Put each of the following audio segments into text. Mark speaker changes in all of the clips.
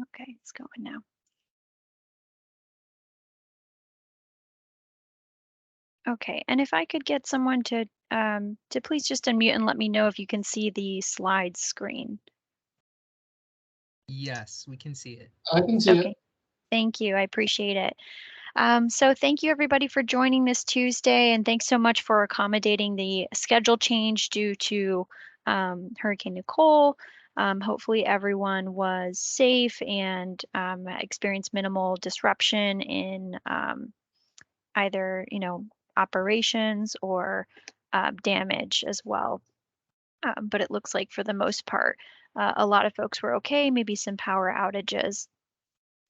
Speaker 1: Okay, it's going now. Okay, and if I could get someone to please just unmute and let me know if you can see the slide screen.
Speaker 2: Yes, we can see it.
Speaker 3: I can see it.
Speaker 1: Okay, thank you. I appreciate it. So thank you everybody for joining this Tuesday, and thanks so much for accommodating the schedule change due to Hurricane Nicole. Hopefully everyone was safe and experienced minimal disruption in either, operations or damage as well. But it looks like for the most part, a lot of folks were okay, maybe some power outages.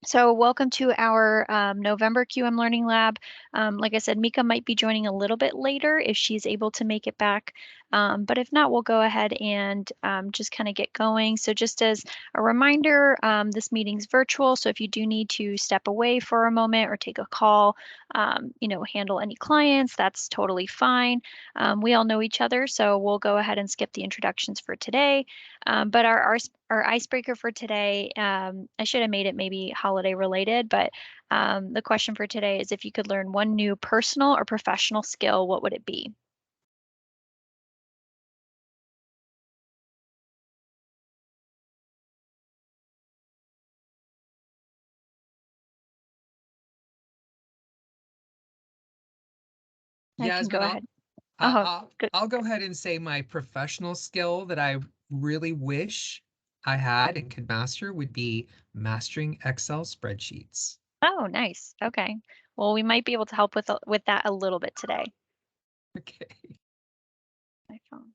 Speaker 1: So welcome to our November QM Learning Lab. Like I said, Mika might be joining a little bit later if she's able to make it back. But if not, we'll go ahead and just kind of get going. So just as a reminder, this meeting's virtual. So if you do need to step away for a moment or take a call, handle any clients, that's totally fine. We all know each other, so we'll go ahead and skip the introductions for today. But our icebreaker for today, I should have made it maybe holiday related, but the question for today is if you could learn one new personal or professional skill, what would it be? I can go
Speaker 2: Yasmin,
Speaker 1: ahead.
Speaker 2: I-
Speaker 1: Oh,
Speaker 2: I'll
Speaker 1: good.
Speaker 2: I'll go ahead and say my professional skill that I really wish I had and could master would be mastering Excel spreadsheets.
Speaker 1: Oh, nice. Okay. Well, we might be able to help with that a little bit today.
Speaker 2: Okay.
Speaker 1: My phone.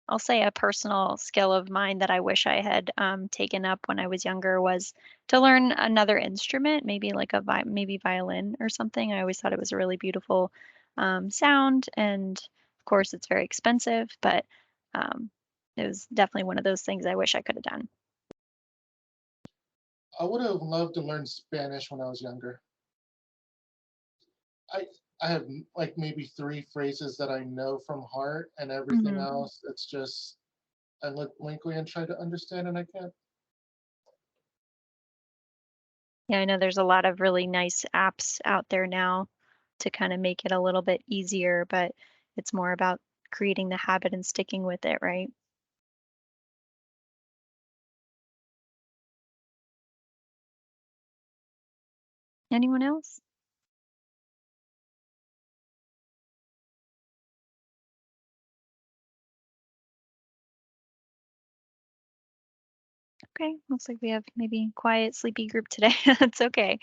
Speaker 1: I'll say a personal skill of mine that I wish I had taken up when I was younger was to learn another instrument, maybe like maybe violin or something. I always thought it was a really beautiful sound, and of course it's very expensive, but um, it was definitely one of those things I wish I could have done.
Speaker 3: I would have loved to learn Spanish when I was younger. I I have like maybe 3 phrases that I know from heart, and everything
Speaker 1: Hmm.
Speaker 3: else it's just I look blankly and try to understand, and I can't.
Speaker 1: Yeah, I know there's a lot of really nice apps out there now to kind of make it a little bit easier, but it's more about creating the habit and sticking with it, right? Anyone else? Okay, looks like we have maybe quiet, sleepy group today. That's okay.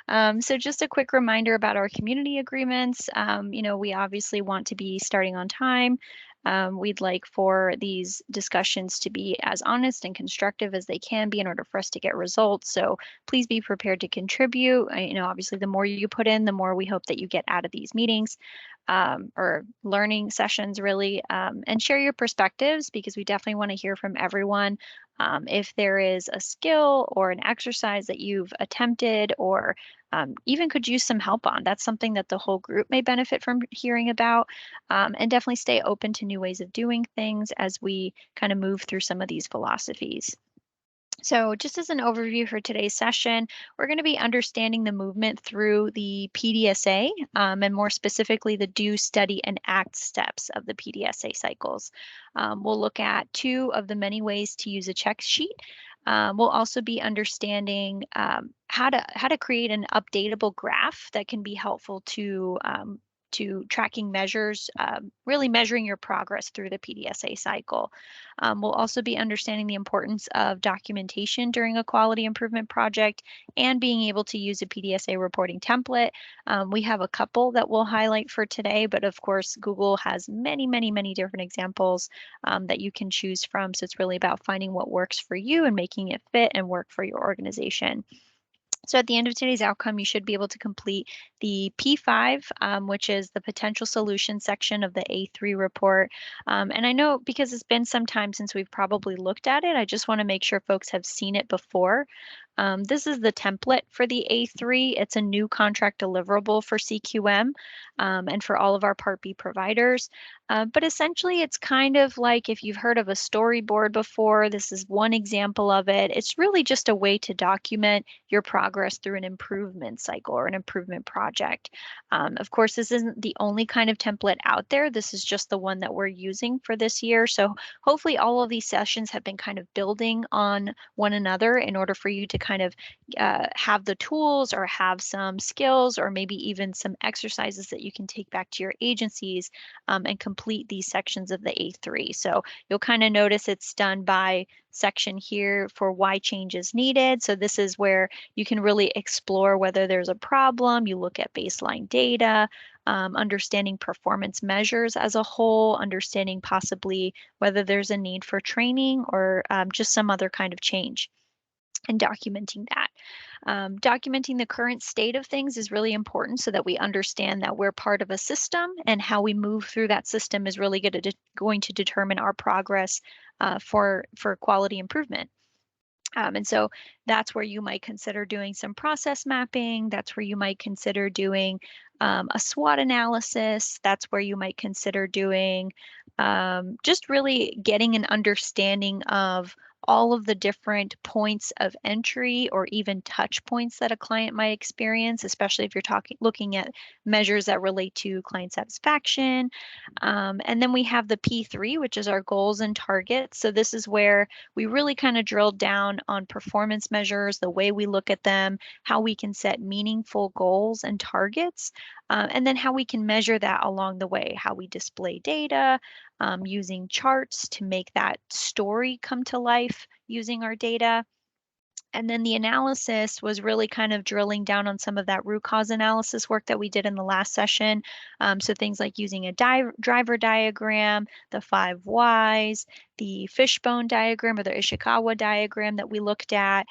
Speaker 1: So just a quick reminder about our community agreements. We obviously want to be starting on time. We'd like for these discussions to be as honest and constructive as they can be in order for us to get results. So please be prepared to contribute. Obviously, the more you put in, the more we hope that you get out of these meetings or learning sessions, really. And share your perspectives because we definitely want to hear from everyone. If there is a skill or an exercise that you've attempted or even could use some help on, that's something that the whole group may benefit from hearing about. And definitely stay open to new ways of doing things as we kind of move through some of these philosophies. So just as an overview for today's session, we're going to be understanding the movement through the PDSA and more specifically the do, study, and act steps of the PDSA cycles. We'll look at 2 of the many ways to use a check sheet. We'll also be understanding how to create an updatable graph that can be helpful to tracking measures, really measuring your progress through the PDSA cycle. We'll also be understanding the importance of documentation during a quality improvement project and being able to use a PDSA reporting template. We have a couple that we'll highlight for today, but of course, Google has many, many, many different examples that you can choose from. So it's really about finding what works for you and making it fit and work for your organization. So at the end of today's outcome, you should be able to complete the P5, which is the potential solution section of the A3 report. And I know because it's been some time since we've probably looked at it, I just want to make sure folks have seen it before. This is the template for the A3. It's a new contract deliverable for CQM and for all of our Part B providers. But essentially, it's kind of like if you've heard of a storyboard before, this is one example of it. It's really just a way to document your progress through an improvement cycle or an improvement project. Of course, this isn't the only kind of template out there. This is just the one that we're using for this year. So hopefully all of these sessions have been kind of building on one another in order for you to kind of have the tools or have some skills or maybe even some exercises that you can take back to your agencies and complete these sections of the A3. So you'll kind of notice it's done by section here for why change is needed. So this is where you can really explore whether there's a problem. You look at baseline data, understanding performance measures as a whole, understanding possibly whether there's a need for training or just some other kind of change, and documenting that. Documenting the current state of things is really important so that we understand that we're part of a system, and how we move through that system is really going to determine our progress for quality improvement. And so that's where you might consider doing some process mapping. That's where you might consider doing a SWOT analysis. That's where you might consider doing just really getting an understanding of all of the different points of entry or even touch points that a client might experience, especially if you're looking at measures that relate to client satisfaction. And then we have the P3, which is our goals and targets. So this is where we really kind of drilled down on performance measures, the way we look at them, how we can set meaningful goals and targets, and then how we can measure that along the way, how we display data, using charts to make that story come to life using our data. And then the analysis was really kind of drilling down on some of that root cause analysis work that we did in the last session. So things like using a driver diagram, the 5 whys, the fishbone diagram or the Ishikawa diagram that we looked at.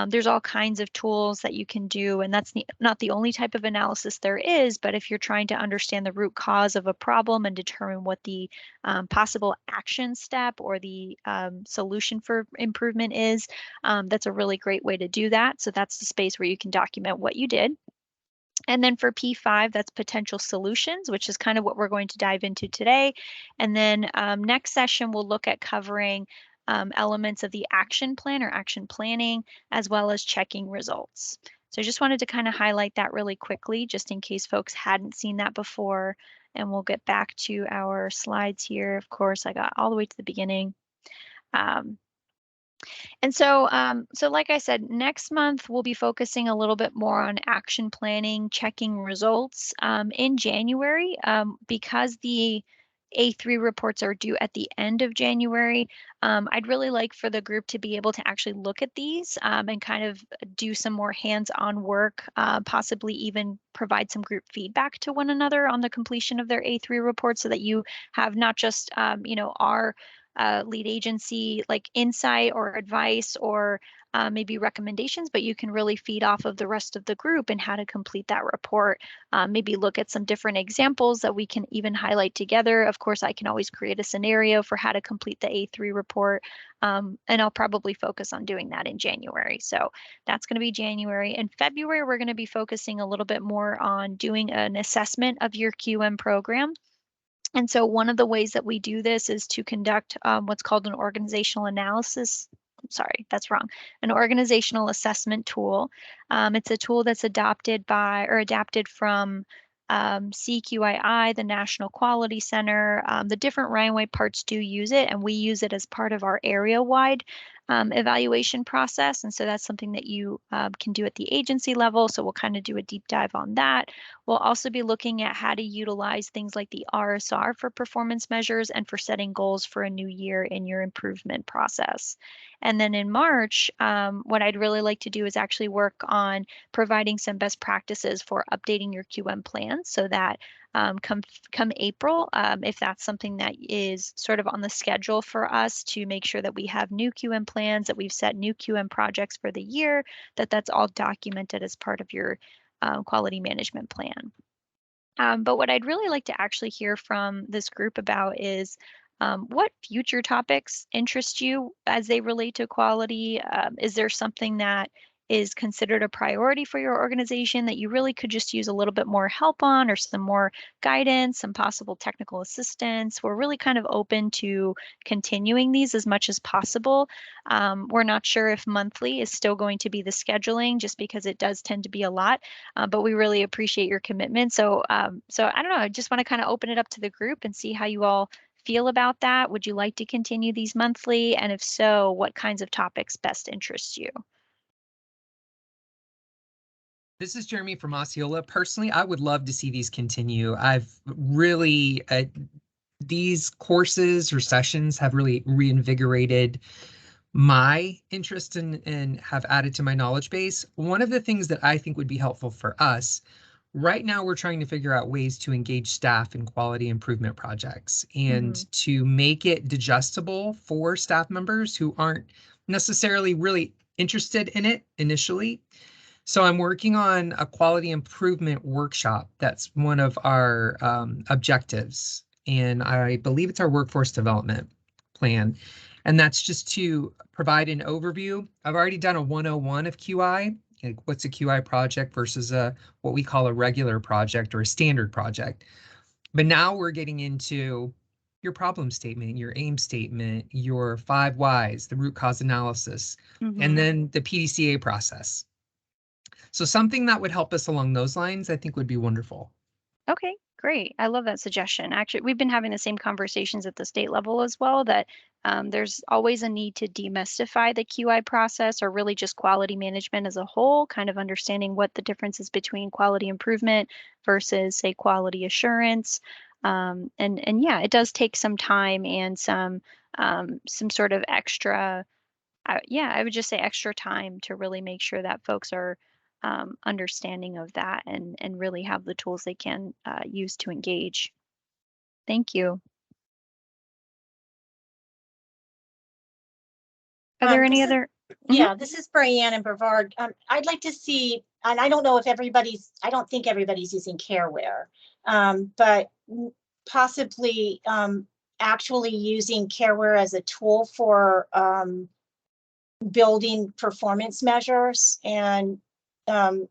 Speaker 1: There's all kinds of tools that you can do, and that's not the only type of analysis there is, but if you're trying to understand the root cause of a problem and determine what the possible action step or the solution for improvement is, that's a really great way to do that. So that's the space where you can document what you did. And then for P5, that's potential solutions, which is kind of what we're going to dive into today. And then next session, we'll look at covering elements of the action plan or action planning, as well as checking results. So I just wanted to kind of highlight that really quickly, just in case folks hadn't seen that before. And we'll get back to our slides here. Of course, I got all the way to the beginning. And so, so like I said, next month we'll be focusing a little bit more on action planning, checking results. In January, because the A3 reports are due at the end of January, I'd really like for the group to be able to actually look at these and kind of do some more hands-on work, possibly even provide some group feedback to one another on the completion of their A3 reports, so that you have not just, our lead agency like insight or advice or maybe recommendations, but you can really feed off of the rest of the group and how to complete that report. Maybe look at some different examples that we can even highlight together. Of course, I can always create a scenario for how to complete the A3 report, and I'll probably focus on doing that in January. So that's going to be January. In February, we're going to be focusing a little bit more on doing an assessment of your QM program. And so one of the ways that we do this is to conduct what's called an organizational analysis. Sorry, that's wrong. An organizational assessment tool. It's a tool that's adopted adapted from CQII, the National Quality Center. The different Ryan parts do use it, and we use it as part of our area-wide evaluation process. And so that's something that you can do at the agency level. So we'll kind of do a deep dive on that. We'll also be looking at how to utilize things like the RSR for performance measures and for setting goals for a new year in your improvement process. And then in March, what I'd really like to do is actually work on providing some best practices for updating your QM plans, so that come April, if that's something that is sort of on the schedule for us to make sure that we have new QM plans, that we've set new QM projects for the year, that's all documented as part of your quality management plan. But what I'd really like to actually hear from this group about is what future topics interest you as they relate to quality? Is there something that is considered a priority for your organization that you really could just use a little bit more help on, or some more guidance, some possible technical assistance, we're really kind of open to continuing these as much as possible. We're not sure if monthly is still going to be the scheduling, just because it does tend to be a lot, but we really appreciate your commitment. So I don't know, I just want to kind of open it up to the group and see how you all feel about that. Would you like to continue these monthly? And if so, what kinds of topics best interest you?
Speaker 2: This is Jeremy from Osceola. Personally, I would love to see these continue. I've really, these courses or sessions have really reinvigorated my interest in and have added to my knowledge base. One of the things that I think would be helpful for us right now, we're trying to figure out ways to engage staff in quality improvement projects
Speaker 1: Hmm.
Speaker 2: and to make it digestible for staff members who aren't necessarily really interested in it initially. So I'm working on a quality improvement workshop. That's one of our objectives. And I believe it's our workforce development plan. And that's just to provide an overview. I've already done a 101 of QI, like what's a QI project versus a what we call a regular project or a standard project. But now we're getting into your problem statement, your aim statement, your 5 whys, the root cause analysis, and
Speaker 1: Hmm.
Speaker 2: then the PDCA process. So something that would help us along those lines, I think would be wonderful.
Speaker 1: Okay, great. I love that suggestion. Actually, we've been having the same conversations at the state level as well, that there's always a need to demystify the QI process, or really just quality management as a whole, kind of understanding what the difference is between quality improvement versus, say, quality assurance. And yeah, it does take some time and some sort of extra, yeah, I would just say extra time to really make sure that folks are understanding of that, and really have the tools they can use to engage. Thank you. Are there any
Speaker 4: This is,
Speaker 1: other? Mhm.
Speaker 4: yeah, this is Brianne and Brevard. I'd like to see, and I don't know if I don't think everybody's using Careware, but possibly actually using Careware as a tool for building performance measures and um,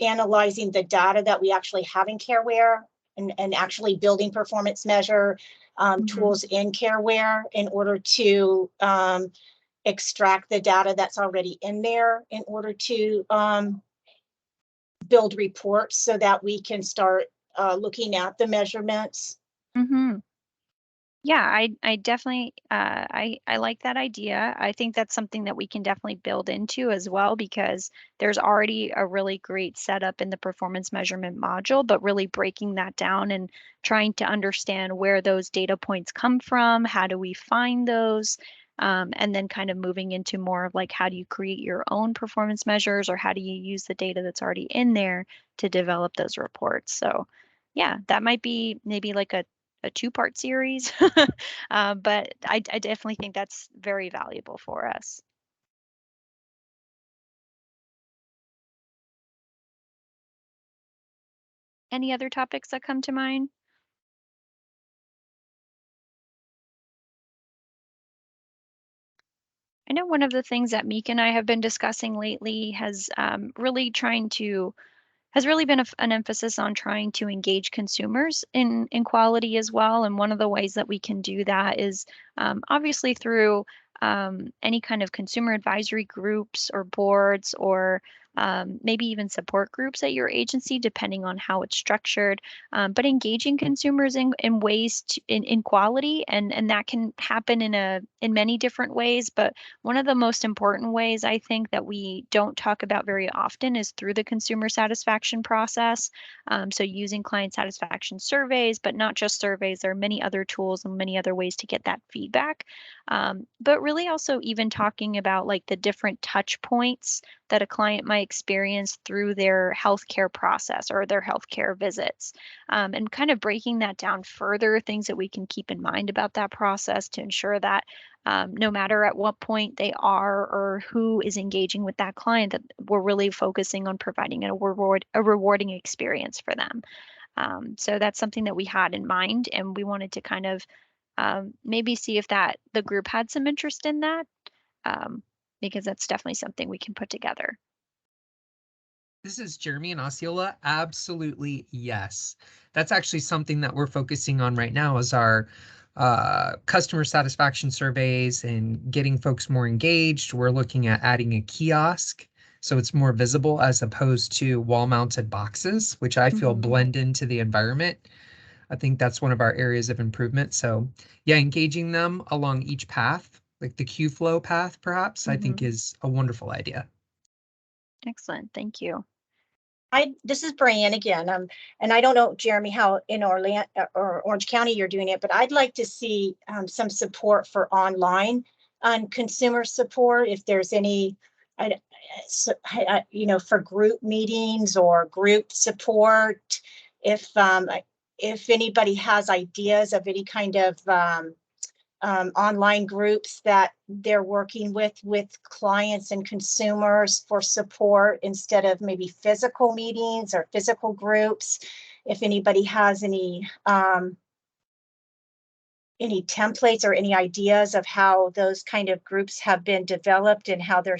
Speaker 4: analyzing the data that we actually have in Careware, and actually building performance measure
Speaker 1: Mhm.
Speaker 4: tools in Careware in order to extract the data that's already in there in order to build reports so that we can start looking at the measurements.
Speaker 1: Mhm. Yeah, I definitely I like that idea. I think that's something that we can definitely build into as well, because there's already a really great setup in the performance measurement module, but really breaking that down and trying to understand where those data points come from, how do we find those, and then kind of moving into more of like, how do you create your own performance measures, or how do you use the data that's already in there to develop those reports. So yeah, that might be maybe like a two-part series. But I definitely think that's very valuable for us. Any other topics that come to mind? I know one of the things that Meek and I have been discussing lately has really been an emphasis on trying to engage consumers in quality as well. And one of the ways that we can do that is obviously through any kind of consumer advisory groups or boards, or maybe even support groups at your agency, depending on how it's structured. But engaging consumers in ways in quality, and that can happen in many different ways. But one of the most important ways I think that we don't talk about very often is through the consumer satisfaction process. So using client satisfaction surveys, but not just surveys, there are many other tools and many other ways to get that feedback. But really also even talking about like the different touch points that a client might experience through their healthcare process or their healthcare visits, and kind of breaking that down further, things that we can keep in mind about that process to ensure that no matter at what point they are or who is engaging with that client, that we're really focusing on providing a rewarding experience for them. So that's something that we had in mind, and we wanted to kind of maybe see if that the group had some interest in that. Um, because that's definitely something we can put together.
Speaker 2: This is Jeremy and Osceola. Absolutely, yes. That's actually something that we're focusing on right now is our customer satisfaction surveys and getting folks more engaged. We're looking at adding a kiosk so it's more visible as opposed to wall-mounted boxes, which I feel blend into the environment. I think that's one of our areas of improvement. So yeah, engaging them along each path, like the queue flow path, perhaps, I think is a wonderful idea.
Speaker 1: Excellent. Thank you.
Speaker 4: This is Brian again. And I don't know, Jeremy, how in Orlando or Orange County you're doing it, but I'd like to see some support for online on consumer support. If there's any, for group meetings or group support, if anybody has ideas of any kind of online groups that they're working with clients and consumers for support instead of maybe physical meetings or physical groups. If anybody has any templates or any ideas of how those kind of groups have been developed and how they're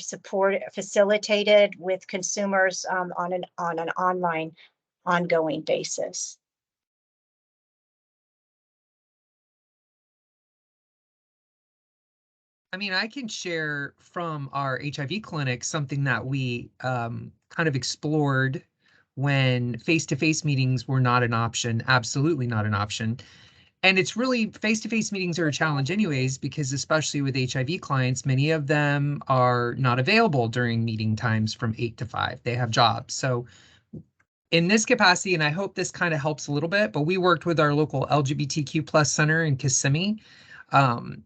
Speaker 4: facilitated with consumers on an online ongoing basis.
Speaker 2: I mean, I can share from our HIV clinic something that we kind of explored when face-to-face meetings were not an option, absolutely not an option. And it's really face-to-face meetings are a challenge anyways, because especially with HIV clients, many of them are not available during meeting times from 8 to 5. They have jobs. So in this capacity, and I hope this kind of helps a little bit, but we worked with our local LGBTQ plus center in Kissimmee.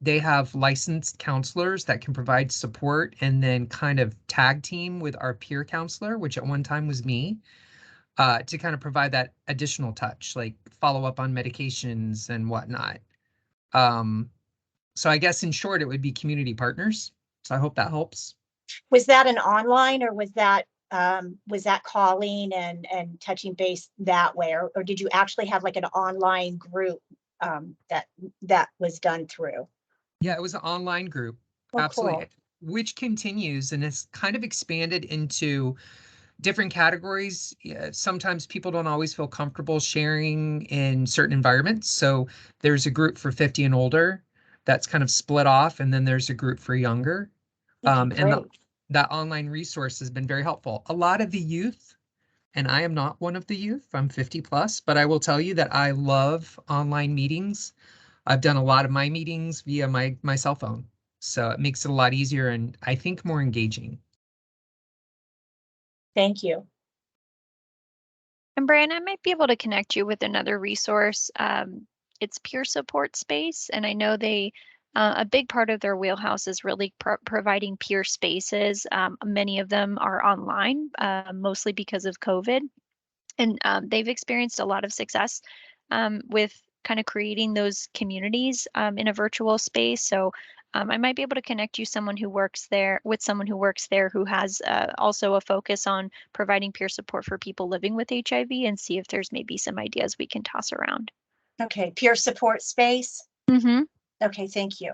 Speaker 2: They have licensed counselors that can provide support and then kind of tag team with our peer counselor, which at one time was me, to kind of provide that additional touch, like follow up on medications and whatnot. So I guess in short, it would be community partners. So I hope that helps.
Speaker 4: Was that an online or was that calling and touching base that way, or did you actually have like an online group that was done through?
Speaker 2: Yeah, it was an online group.
Speaker 4: Oh,
Speaker 2: Absolutely.
Speaker 4: cool.
Speaker 2: Which continues and it's kind of expanded into different categories. Yeah, sometimes people don't always feel comfortable sharing in certain environments. So there's a group for 50 and older that's kind of split off, and then there's a group for younger.
Speaker 4: Okay,
Speaker 2: And
Speaker 4: great.
Speaker 2: that online resource has been very helpful. A lot of the youth, and I am not one of the youth, I'm 50 plus, but I will tell you that I love online meetings. I've done a lot of my meetings via my cell phone. So it makes it a lot easier and I think more engaging.
Speaker 4: Thank you.
Speaker 1: And Brian, I might be able to connect you with another resource. It's Peer Support Space, and I know a big part of their wheelhouse is really providing peer spaces. Many of them are online, mostly because of COVID, and they've experienced a lot of success with kind of creating those communities in a virtual space. So I might be able to connect you someone who works there who has also a focus on providing peer support for people living with HIV and see if there's maybe some ideas we can toss around.
Speaker 4: Okay, peer support space.
Speaker 1: Mm-hmm.
Speaker 4: Okay, thank you.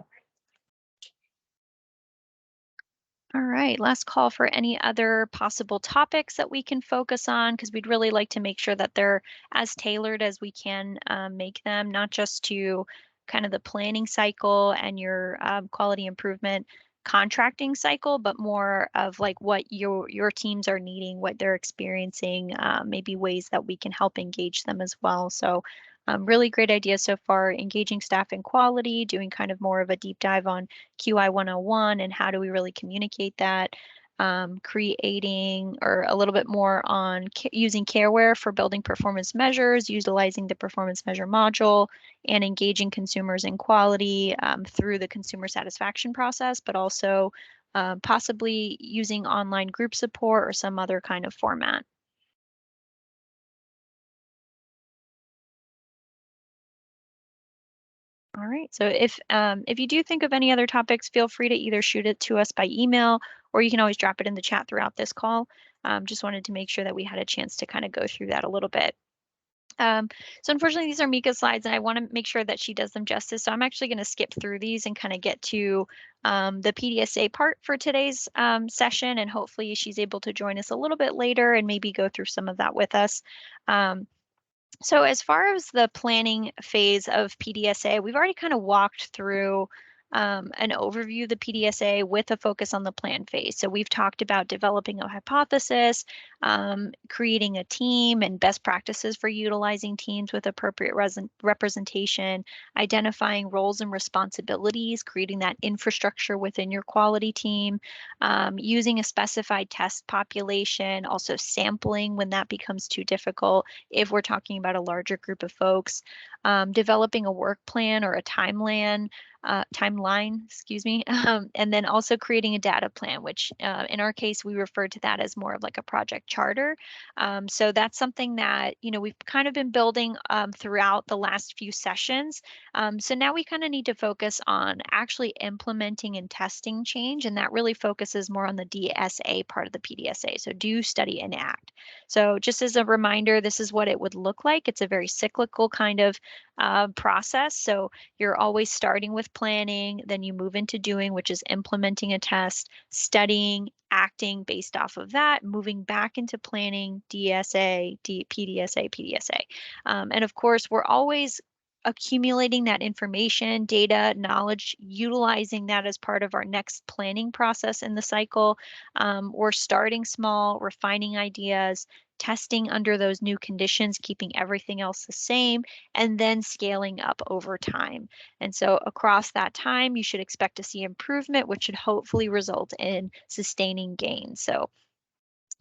Speaker 1: All right, last call for any other possible topics that we can focus on, because we'd really like to make sure that they're as tailored as we can make them, not just to kind of the planning cycle and your quality improvement contracting cycle, but more of like what your teams are needing, what they're experiencing, maybe ways that we can help engage them as well. So really great idea so far, engaging staff in quality, doing kind of more of a deep dive on QI 101 and how do we really communicate that, creating or a little bit more on using Careware for building performance measures, utilizing the performance measure module, and engaging consumers in quality through the consumer satisfaction process, but also possibly using online group support or some other kind of format. All right. So if you do think of any other topics, feel free to either shoot it to us by email or you can always drop it in the chat throughout this call. Just wanted to make sure that we had a chance to kind of go through that a little bit. So unfortunately, these are Mika's slides, and I want to make sure that she does them justice. So I'm actually going to skip through these and kind of get to the PDSA part for today's session, and hopefully she's able to join us a little bit later and maybe go through some of that with us. So as far as the planning phase of PDSA, we've already kind of walked through an overview of the PDSA with a focus on the plan phase. So we've talked about developing a hypothesis, creating a team and best practices for utilizing teams with appropriate representation, identifying roles and responsibilities, creating that infrastructure within your quality team, using a specified test population, also sampling when that becomes too difficult if we're talking about a larger group of folks, developing a work plan or a timeline, excuse me, and then also creating a data plan, which in our case, we refer to that as more of like a project charter. So that's something that, we've kind of been building throughout the last few sessions. So now we kind of need to focus on actually implementing and testing change, and that really focuses more on the DSA part of the PDSA. So do, study, and act. So just as a reminder, this is what it would look like. It's a very cyclical kind of process. So you're always starting with planning, then you move into doing, which is implementing a test, studying, acting based off of that, moving back into planning, DSA, PDSA, PDSA. And of course, we're always accumulating that information, data, knowledge, utilizing that as part of our next planning process in the cycle. We're starting small, refining ideas, testing under those new conditions, keeping everything else the same, and then scaling up over time. And so across that time, you should expect to see improvement, which should hopefully result in sustaining gains. So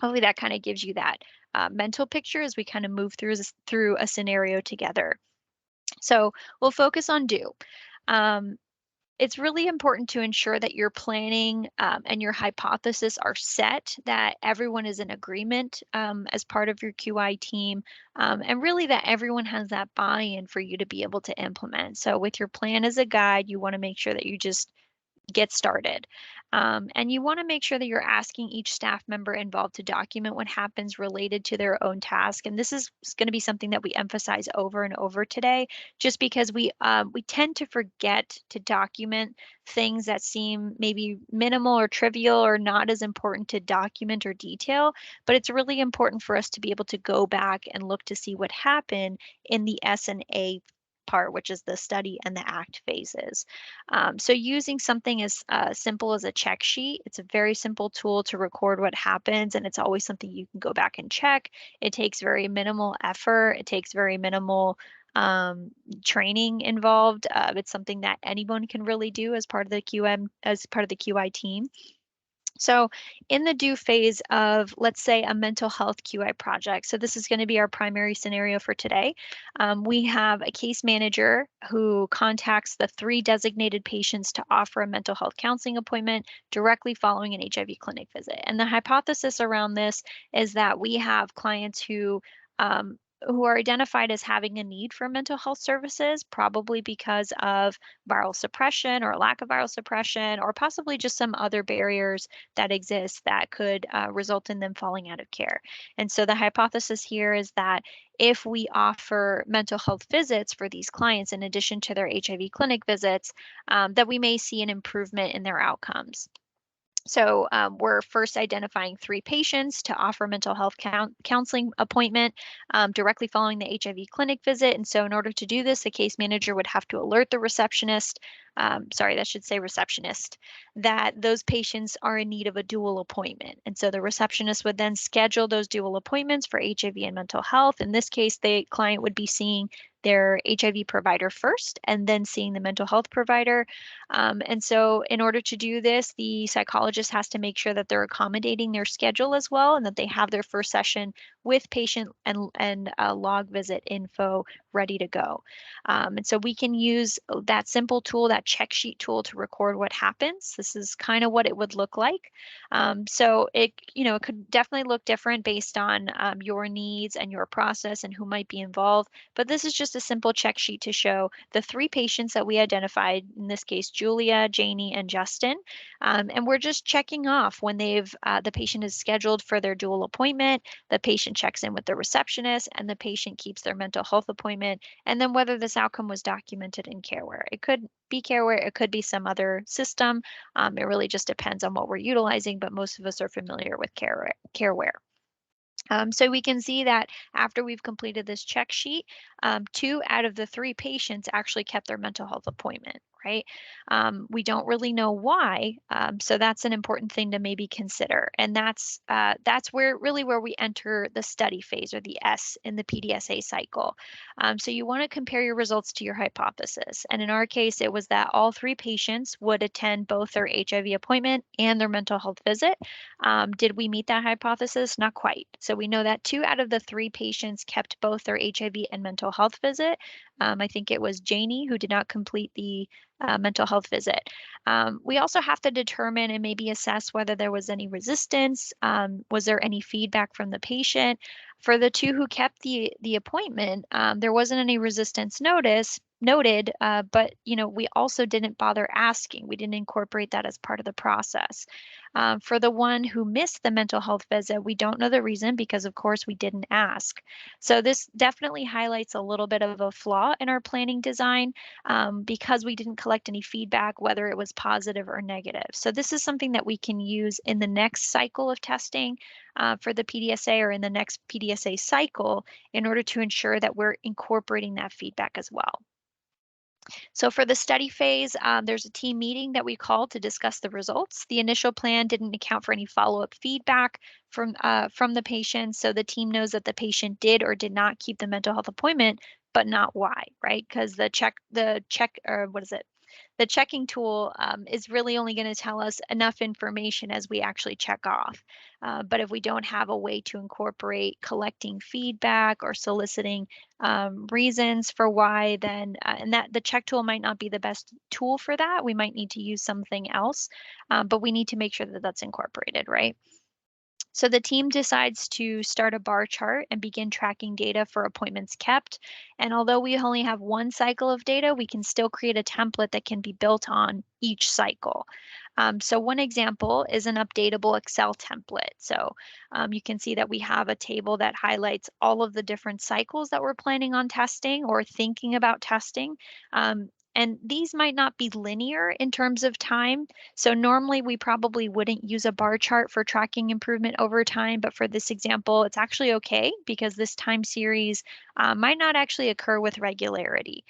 Speaker 1: hopefully that kind of gives you that mental picture as we kind of move through a scenario together. So we'll focus on do. It's really important to ensure that your planning and your hypothesis are set, that everyone is in agreement as part of your QI team, and really that everyone has that buy-in for you to be able to implement. So with your plan as a guide, you want to make sure that you just get started. And you want to make sure that you're asking each staff member involved to document what happens related to their own task. And this is going to be something that we emphasize over and over today, just because we tend to forget to document things that seem maybe minimal or trivial or not as important to document or detail. But it's really important for us to be able to go back and look to see what happened in the S and A part, which is the study and the act phases. So using something as simple as a check sheet, it's a very simple tool to record what happens, and it's always something you can go back and check. It takes very minimal effort. It takes very minimal training involved. It's something that anyone can really do as part of the QI team. So in the do phase of, let's say, a mental health QI project, so this is going to be our primary scenario for today. We have a case manager who contacts the 3 designated patients to offer a mental health counseling appointment directly following an HIV clinic visit. And the hypothesis around this is that we have clients who are identified as having a need for mental health services, probably because of viral suppression or lack of viral suppression, or possibly just some other barriers that exist that could result in them falling out of care. And so the hypothesis here is that if we offer mental health visits for these clients in addition to their HIV clinic visits, that we may see an improvement in their outcomes. So we're first identifying 3 patients to offer mental health counseling appointment directly following the HIV clinic visit. And so in order to do this, the case manager would have to alert the receptionist, that those patients are in need of a dual appointment. And so the receptionist would then schedule those dual appointments for HIV and mental health. In this case, the client would be seeing their HIV provider first and then seeing the mental health provider. And so in order to do this, the psychologist has to make sure that they're accommodating their schedule as well, and that they have their first session with patient and log visit info ready to go. And so we can use that simple tool, that check sheet tool, to record what happens. This is kind of what it would look like. So it could definitely look different based on your needs and your process and who might be involved. But this is just a simple check sheet to show the 3 patients that we identified, in this case, Julia, Janie, and Justin. And we're just checking off when the patient is scheduled for their dual appointment, the patient patient checks in with the receptionist and the patient keeps their mental health appointment, and then whether this outcome was documented in CareWare. It could be CareWare, it could be some other system. It really just depends on what we're utilizing, but most of us are familiar with CareWare. So we can see that after we've completed this check sheet, 2 out of the 3 patients actually kept their mental health appointment, right? We don't really know why, so that's an important thing to maybe consider. And that's where we enter the study phase, or the S in the PDSA cycle. So you want to compare your results to your hypothesis. And in our case, it was that all 3 patients would attend both their HIV appointment and their mental health visit. Did we meet that hypothesis? Not quite. So we know that 2 out of the 3 patients kept both their HIV and mental health visit. I think it was Janie who did not complete the mental health visit. We also have to determine and maybe assess whether there was any resistance. Was there any feedback from the patient? For the 2 who kept the appointment, there wasn't any resistance noted, but we also didn't bother asking. We didn't incorporate that as part of the process. For the one who missed the mental health visit, we don't know the reason because, of course, we didn't ask. So this definitely highlights a little bit of a flaw in our planning design, because we didn't collect any feedback, whether it was positive or negative. So this is something that we can use in the next cycle of testing for the PDSA, or in the next PDSA cycle, in order to ensure that we're incorporating that feedback as well. So for the study phase, there's a team meeting that we called to discuss the results. The initial plan didn't account for any follow-up feedback from the patient, so the team knows that the patient did or did not keep the mental health appointment, but not why, right? Because the checking tool is really only going to tell us enough information as we actually check off. But if we don't have a way to incorporate collecting feedback or soliciting reasons for why, then and that the check tool might not be the best tool for that. We might need to use something else, but we need to make sure that that's incorporated, right? So the team decides to start a bar chart and begin tracking data for appointments kept. And although we only have one cycle of data, we can still create a template that can be built on each cycle. So one example is an updatable Excel template. So you can see that we have a table that highlights all of the different cycles that we're planning on testing or thinking about testing. And these might not be linear in terms of time. So normally we probably wouldn't use a bar chart for tracking improvement over time, but for this example, it's actually okay because this time series might not actually occur with regularity.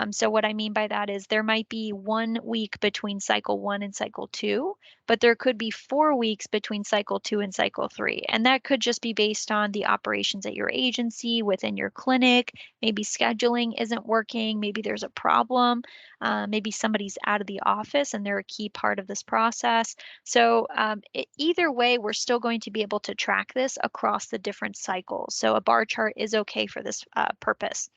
Speaker 1: So what I mean by that is there might be 1 week between cycle 1 and cycle 2, but there could be 4 weeks between cycle 2 and cycle 3. And that could just be based on the operations at your agency, within your clinic. Maybe scheduling isn't working. Maybe there's a problem. Maybe somebody's out of the office and they're a key part of this process. So either way, we're still going to be able to track this across the different cycles. So a bar chart is okay for this purpose.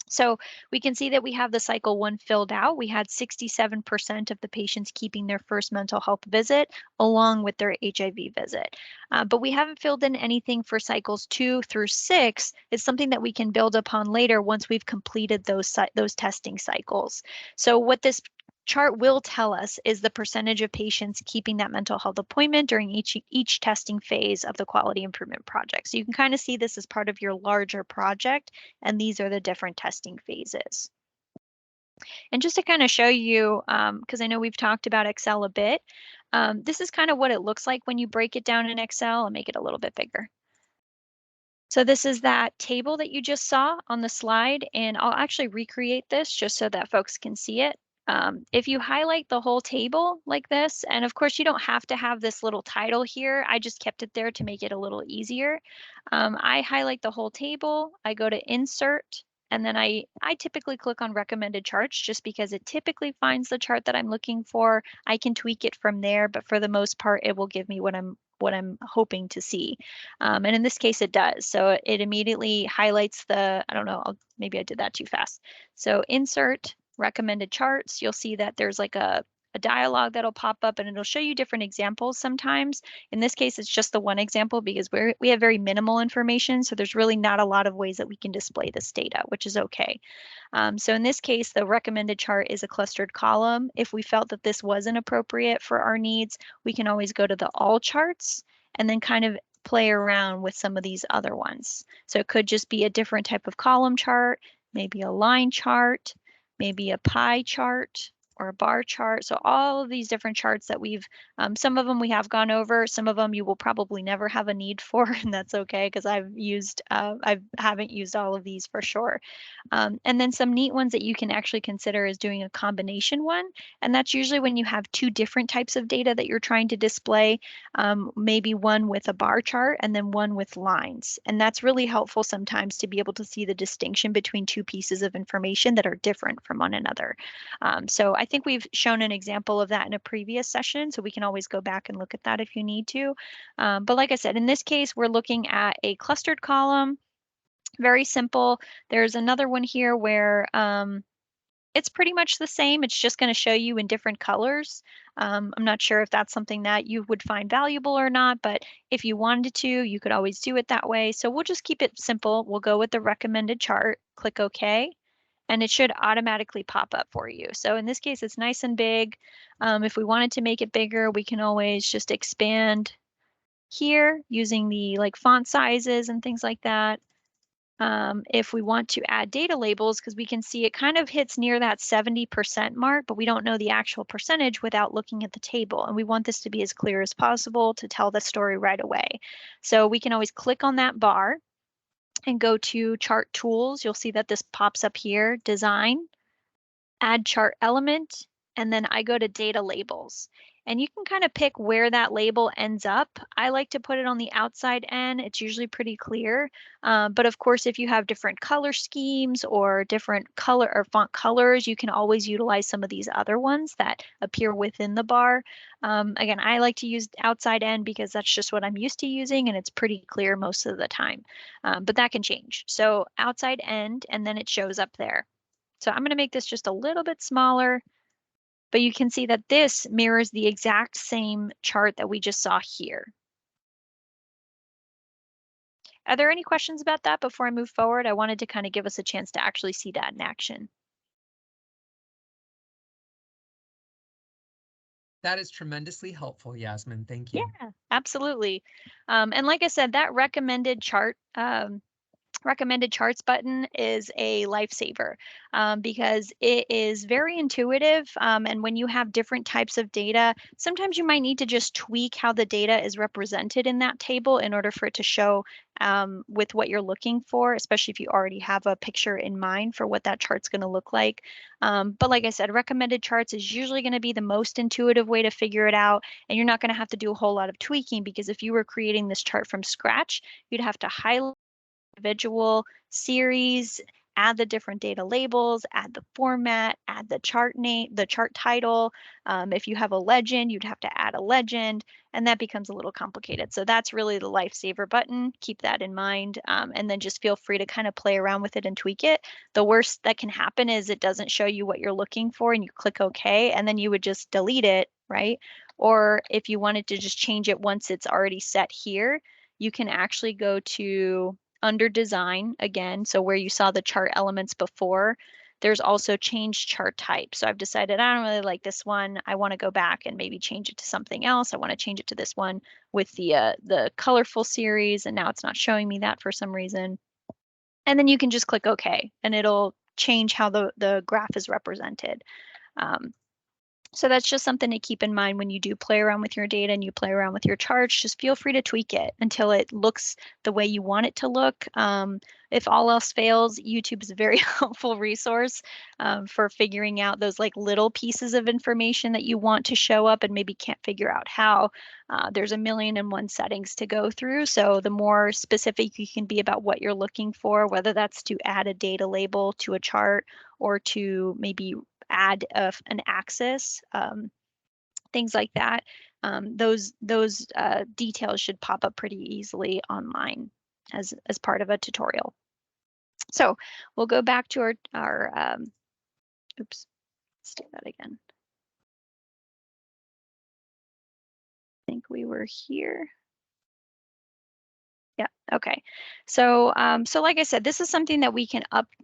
Speaker 1: So we can see that we have the cycle 1 filled out. We had 67% of the patients keeping their first mental health visit along with their HIV visit. But we haven't filled in anything for cycles 2 through 6. It's something that we can build upon later once we've completed those testing cycles. So what this chart will tell us is the percentage of patients keeping that mental health appointment during each testing phase of the quality improvement project. So you can kind of see this as part of your larger project, and these are the different testing phases. And just to kind of show you, because I know we've talked about Excel a bit, this is kind of what it looks like when you break it down in Excel. I'll make it a little bit bigger. So this is that table that you just saw on the slide, and I'll actually recreate this just so that folks can see it. If you highlight the whole table like this, and of course you don't have to have this little title here, I just kept it there to make it a little easier. I highlight the whole table, I go to insert, and then I typically click on recommended charts just because it typically finds the chart that I'm looking for. I can tweak it from there, but for the most part, it will give me what I'm hoping to see. And in this case, it does. So it immediately highlights I don't know, maybe I did that too fast. So insert, recommended charts, you'll see that there's like a dialog that'll pop up and it'll show you different examples sometimes. In this case, it's just the one example because we have very minimal information. So there's really not a lot of ways that we can display this data, which is okay. So in this case, the recommended chart is a clustered column. If we felt that this wasn't appropriate for our needs, we can always go to the all charts and then kind of play around with some of these other ones. So it could just be a different type of column chart, maybe a line chart, maybe a pie chart or a bar chart. So all of these different charts that some of them we have gone over, some of them you will probably never have a need for, and that's okay because I haven't used all of these for sure. And then some neat ones that you can actually consider is doing a combination one. And that's usually when you have two different types of data that you're trying to display, maybe one with a bar chart and then one with lines. And that's really helpful sometimes to be able to see the distinction between two pieces of information that are different from one another. So I think we've shown an example of that in a previous session, so we can always go back and look at that if you need to. But like I said, in this case, we're looking at a clustered column. Very simple. There's another one here where it's pretty much the same. It's just going to show you in different colors. I'm not sure if that's something that you would find valuable or not, but if you wanted to, you could always do it that way. So we'll just keep it simple. We'll go with the recommended chart, click OK, and it should automatically pop up for you. So in this case, it's nice and big. If we wanted to make it bigger, we can always just expand here using the font sizes and things like that. If we want to add data labels, because we can see it kind of hits near that 70% mark, but we don't know the actual percentage without looking at the table. And we want this to be as clear as possible to tell the story right away. So we can always click on that bar and go to Chart Tools. You'll see that this pops up here, Design, Add Chart Element, and then I go to Data Labels. And you can kind of pick where that label ends up. I like to put it on the outside end. It's usually pretty clear. But of course, if you have different color schemes or different color or font colors, you can always utilize some of these other ones that appear within the bar. Again, I like to use outside end because that's just what I'm used to using and it's pretty clear most of the time. But that can change. So outside end, and then it shows up there. So I'm going to make this just a little bit smaller. But you can see that this mirrors the exact same chart that we just saw here. Are there any questions about that before I move forward? I wanted to kind of give us a chance to actually see that in action.
Speaker 2: That is tremendously helpful, Yasmin. Thank you.
Speaker 1: Yeah, absolutely. And like I said, that recommended charts button is a lifesaver because it is very intuitive. And when you have different types of data, sometimes you might need to just tweak how the data is represented in that table in order for it to show with what you're looking for, especially if you already have a picture in mind for what that chart's going to look like. But like I said, recommended charts is usually going to be the most intuitive way to figure it out. And you're not going to have to do a whole lot of tweaking because if you were creating this chart from scratch, you'd have to highlight individual series, add the different data labels, add the format, add the chart name, the chart title. If you have a legend, you'd have to add a legend, and that becomes a little complicated. So that's really the lifesaver button. Keep that in mind, and then just feel free to kind of play around with it and tweak it. The worst that can happen is it doesn't show you what you're looking for, and you click OK, and then you would just delete it, right? Or if you wanted to just change it once it's already set here, you can actually go to under design again. So where you saw the chart elements before, there's also change chart type. So I've decided I don't really like this one. I want to go back and maybe change it to something else. I want to change it to this one with the colorful series. And now it's not showing me that for some reason. And then you can just click OK and it'll change how the graph is represented. So that's just something to keep in mind when you do play around with your data and you play around with your charts. Just feel free to tweak it until it looks the way you want it to look. If all else fails, YouTube is a very helpful resource for figuring out those little pieces of information that you want to show up and maybe can't figure out how. There's a million and one settings to go through. So the more specific you can be about what you're looking for, whether that's to add a data label to a chart or to maybe add an axis, things like that. Those details should pop up pretty easily online as part of a tutorial. So we'll go back to our oops, let's do that again. I think we were here. Yeah, okay. So like I said, this is something that we can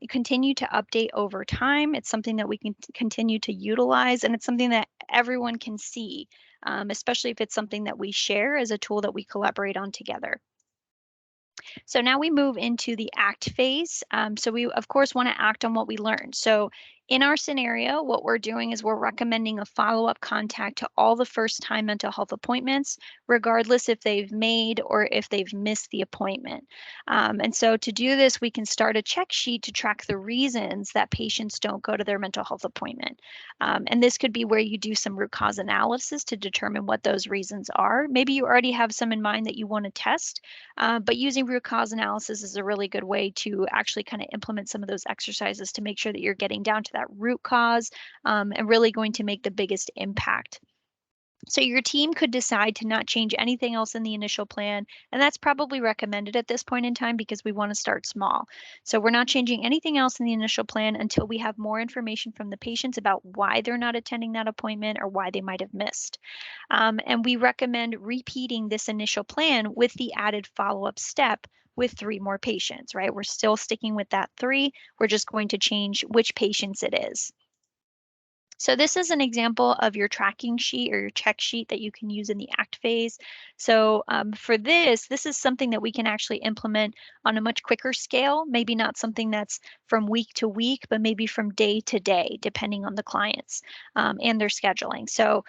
Speaker 1: continue to update over time. It's something that we can continue to utilize, and it's something that everyone can see, especially if it's something that we share as a tool that we collaborate on together. So now we move into the act phase. So we, of course, want to act on what we learned. So in our scenario, what we're doing is we're recommending a follow-up contact to all the first-time mental health appointments, regardless if they've made or if they've missed the appointment. And so to do this, we can start a check sheet to track the reasons that patients don't go to their mental health appointment. And this could be where you do some root cause analysis to determine what those reasons are. Maybe you already have some in mind that you want to test, but using root cause analysis is a really good way to actually kind of implement some of those exercises to make sure that you're getting down to that root cause, and really going to make the biggest impact. So your team could decide to not change anything else in the initial plan, and that's probably recommended at this point in time because we want to start small. So we're not changing anything else in the initial plan until we have more information from the patients about why they're not attending that appointment or why they might have missed. And we recommend repeating this initial plan with the added follow-up step with 3 more patients, right? We're still sticking with that 3. We're just going to change which patients it is. So this is an example of your tracking sheet or your check sheet that you can use in the ACT phase. So for this is something that we can actually implement on a much quicker scale, maybe not something that's from week to week, but maybe from day to day, depending on the clients and their scheduling. So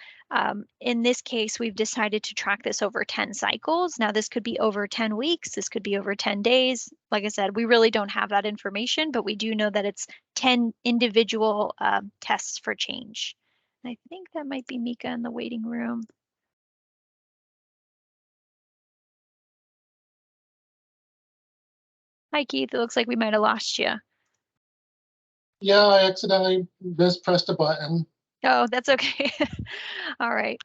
Speaker 1: in this case, we've decided to track this over 10 cycles. Now, this could be over 10 weeks. This could be over 10 days. Like I said, we really don't have that information, but we do know that it's 10 individual tests for change. And I think that might be Mika in the waiting room. Hi, Keith. It looks like we might have lost you.
Speaker 3: Yeah, I accidentally mispressed a button.
Speaker 1: Oh, that's okay. All right.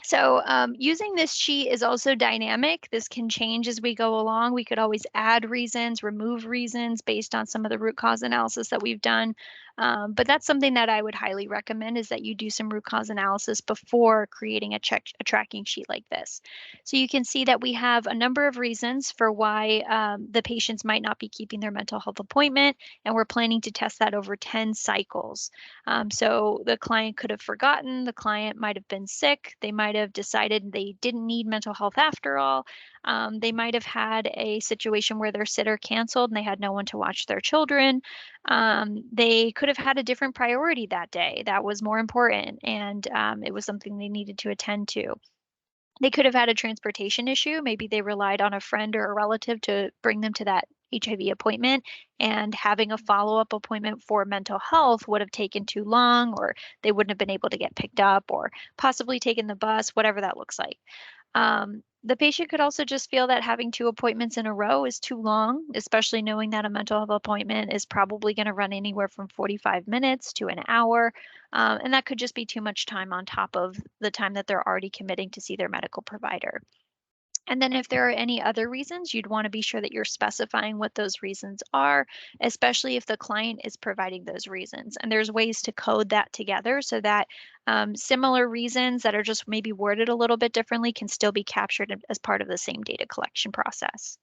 Speaker 1: So using this sheet is also dynamic. This can change as we go along. We could always add reasons, remove reasons based on some of the root cause analysis that we've done. But that's something that I would highly recommend, is that you do some root cause analysis before creating a tracking sheet like this. So you can see that we have a number of reasons for why the patients might not be keeping their mental health appointment, and we're planning to test that over 10 cycles. So the client could have forgotten, the client might have been sick, they might have decided they didn't need mental health after all. They might have had a situation where their sitter canceled and they had no one to watch their children. They could have had a different priority that day that was more important, and it was something they needed to attend to. They could have had a transportation issue. Maybe they relied on a friend or a relative to bring them to that HIV appointment, and having a follow-up appointment for mental health would have taken too long, or they wouldn't have been able to get picked up, or possibly taken the bus, whatever that looks like. The patient could also just feel that having 2 appointments in a row is too long, especially knowing that a mental health appointment is probably going to run anywhere from 45 minutes to an hour. And that could just be too much time on top of the time that they're already committing to see their medical provider. And then if there are any other reasons, you'd want to be sure that you're specifying what those reasons are, especially if the client is providing those reasons. And there's ways to code that together so that similar reasons that are just maybe worded a little bit differently can still be captured as part of the same data collection process.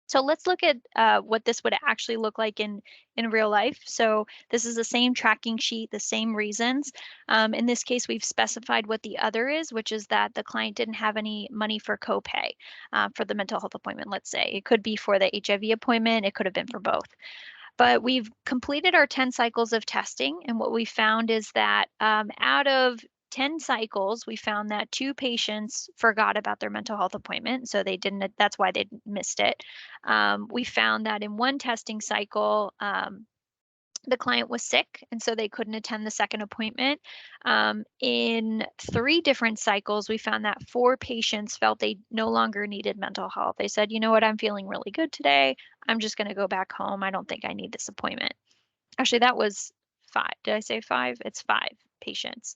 Speaker 1: So let's look at what this would actually look like in real life. So this is the same tracking sheet, the same reasons. In this case, we've specified what the other is, which is that the client didn't have any money for copay for the mental health appointment, let's say. It could be for the HIV appointment. It could have been for both. But we've completed our 10 cycles of testing, and what we found is that out of 10 cycles, we found that 2 patients forgot about their mental health appointment, so they didn't, that's why they missed it. We found that in 1 testing cycle, the client was sick, and so they couldn't attend the second appointment. In 3 different cycles, we found that 4 patients felt they no longer needed mental health. They said, you know what, I'm feeling really good today. I'm just going to go back home. I don't think I need this appointment. Actually, that was 5. Did I say 5? It's 5 patients.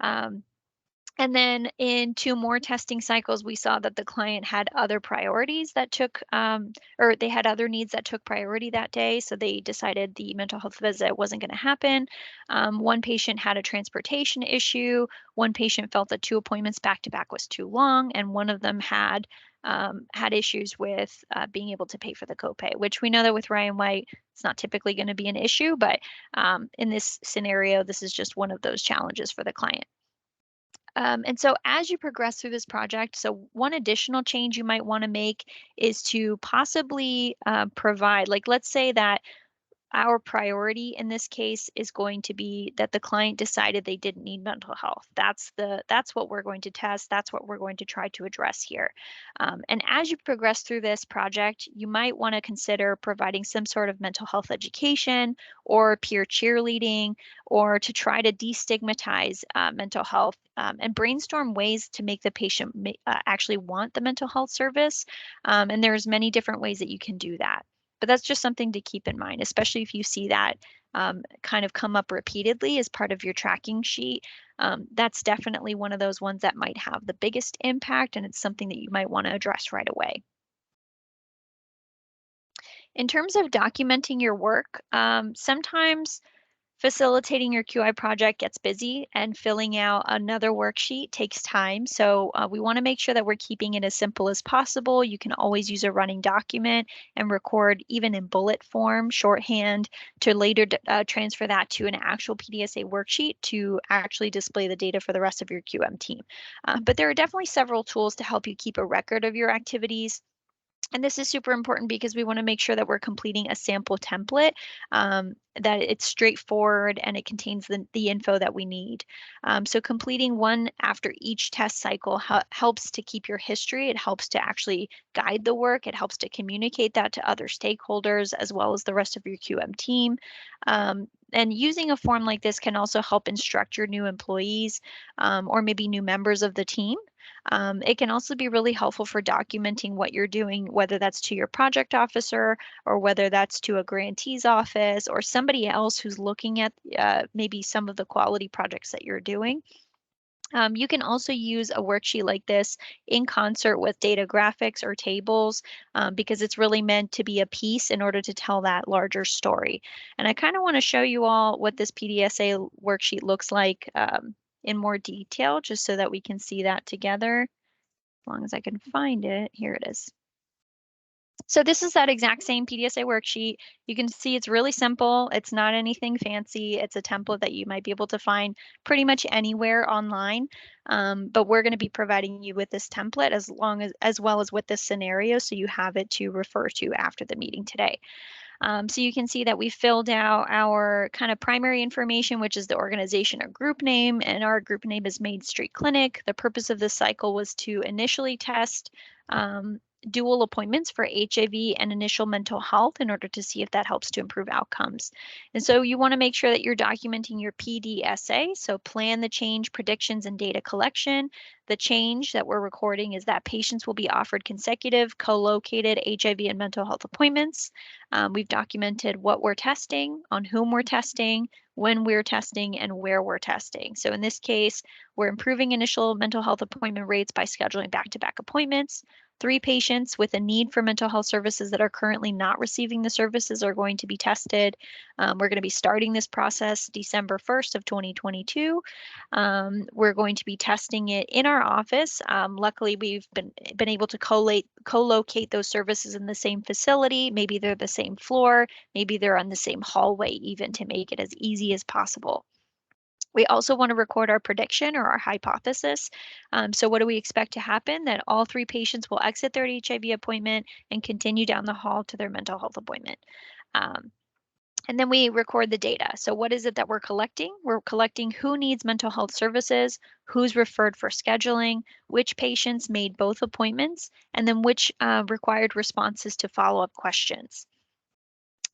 Speaker 1: And then in 2 more testing cycles, we saw that the client had other priorities that took, or they had other needs that took priority that day. So they decided the mental health visit wasn't going to happen. 1 patient had a transportation issue. 1 patient felt that 2 appointments back to back was too long. And one of them had issues with being able to pay for the copay, which we know that with Ryan White, it's not typically going to be an issue. But in this scenario, this is just one of those challenges for the client. And so as you progress through this project, so one additional change you might want to make is to possibly provide, like, let's say that our priority in this case is going to be that the client decided they didn't need mental health. That's what we're going to test. That's what we're going to try to address here. And as you progress through this project, you might want to consider providing some sort of mental health education or peer cheerleading, or to try to destigmatize mental health, and brainstorm ways to make the patient actually want the mental health service. And there's many different ways that you can do that. But that's just something to keep in mind, especially if you see that kind of come up repeatedly as part of your tracking sheet. That's definitely one of those ones that might have the biggest impact, and it's something that you might want to address right away. In terms of documenting your work, sometimes facilitating your QI project gets busy, and filling out another worksheet takes time. So we want to make sure that we're keeping it as simple as possible. You can always use a running document and record even in bullet form, shorthand, to later transfer that to an actual PDSA worksheet to actually display the data for the rest of your QM team. But there are definitely several tools to help you keep a record of your activities. And this is super important because we want to make sure that we're completing a sample template, that it's straightforward and it contains the info that we need. So completing one after each test cycle helps to keep your history. It helps to actually guide the work. It helps to communicate that to other stakeholders as well as the rest of your QM team. And using a form like this can also help instruct your new employees, or maybe new members of the team. It can also be really helpful for documenting what you're doing, whether that's to your project officer or whether that's to a grantee's office or somebody else who's looking at maybe some of the quality projects that you're doing. You can also use a worksheet like this in concert with data graphics or tables, because it's really meant to be a piece in order to tell that larger story. And I kind of want to show you all what this PDSA worksheet looks like in more detail, just so that we can see that together. As long as I can find it, here it is. So this is that exact same PDSA worksheet. You can see it's really simple. It's not anything fancy. It's a template that you might be able to find pretty much anywhere online. But we're going to be providing you with this template as well as with this scenario, so you have it to refer to after the meeting today. So you can see that we filled out our kind of primary information, which is the organization or group name, and our group name is Main Street Clinic. The purpose of this cycle was to initially test dual appointments for HIV and initial mental health in order to see if that helps to improve outcomes. And so you want to make sure that you're documenting your PDSA, so plan the change, predictions, and data collection. The change that we're recording is that patients will be offered consecutive co-located HIV and mental health appointments. We've documented what we're testing, on whom we're testing, when we're testing, and where we're testing. So in this case, we're improving initial mental health appointment rates by scheduling back-to-back appointments. 3 patients with a need for mental health services that are currently not receiving the services are going to be tested. We're going to be starting this process December 1st of 2022. We're going to be testing it in our office. Luckily, we've been able to co-locate those services in the same facility. Maybe they're the same floor. Maybe they're on the same hallway, even, to make it as easy as possible. We also want to record our prediction or our hypothesis. So what do we expect to happen? That all 3 patients will exit their HIV appointment and continue down the hall to their mental health appointment. And then we record the data. So what is it that we're collecting? We're collecting who needs mental health services, who's referred for scheduling, which patients made both appointments, and then which required responses to follow-up questions.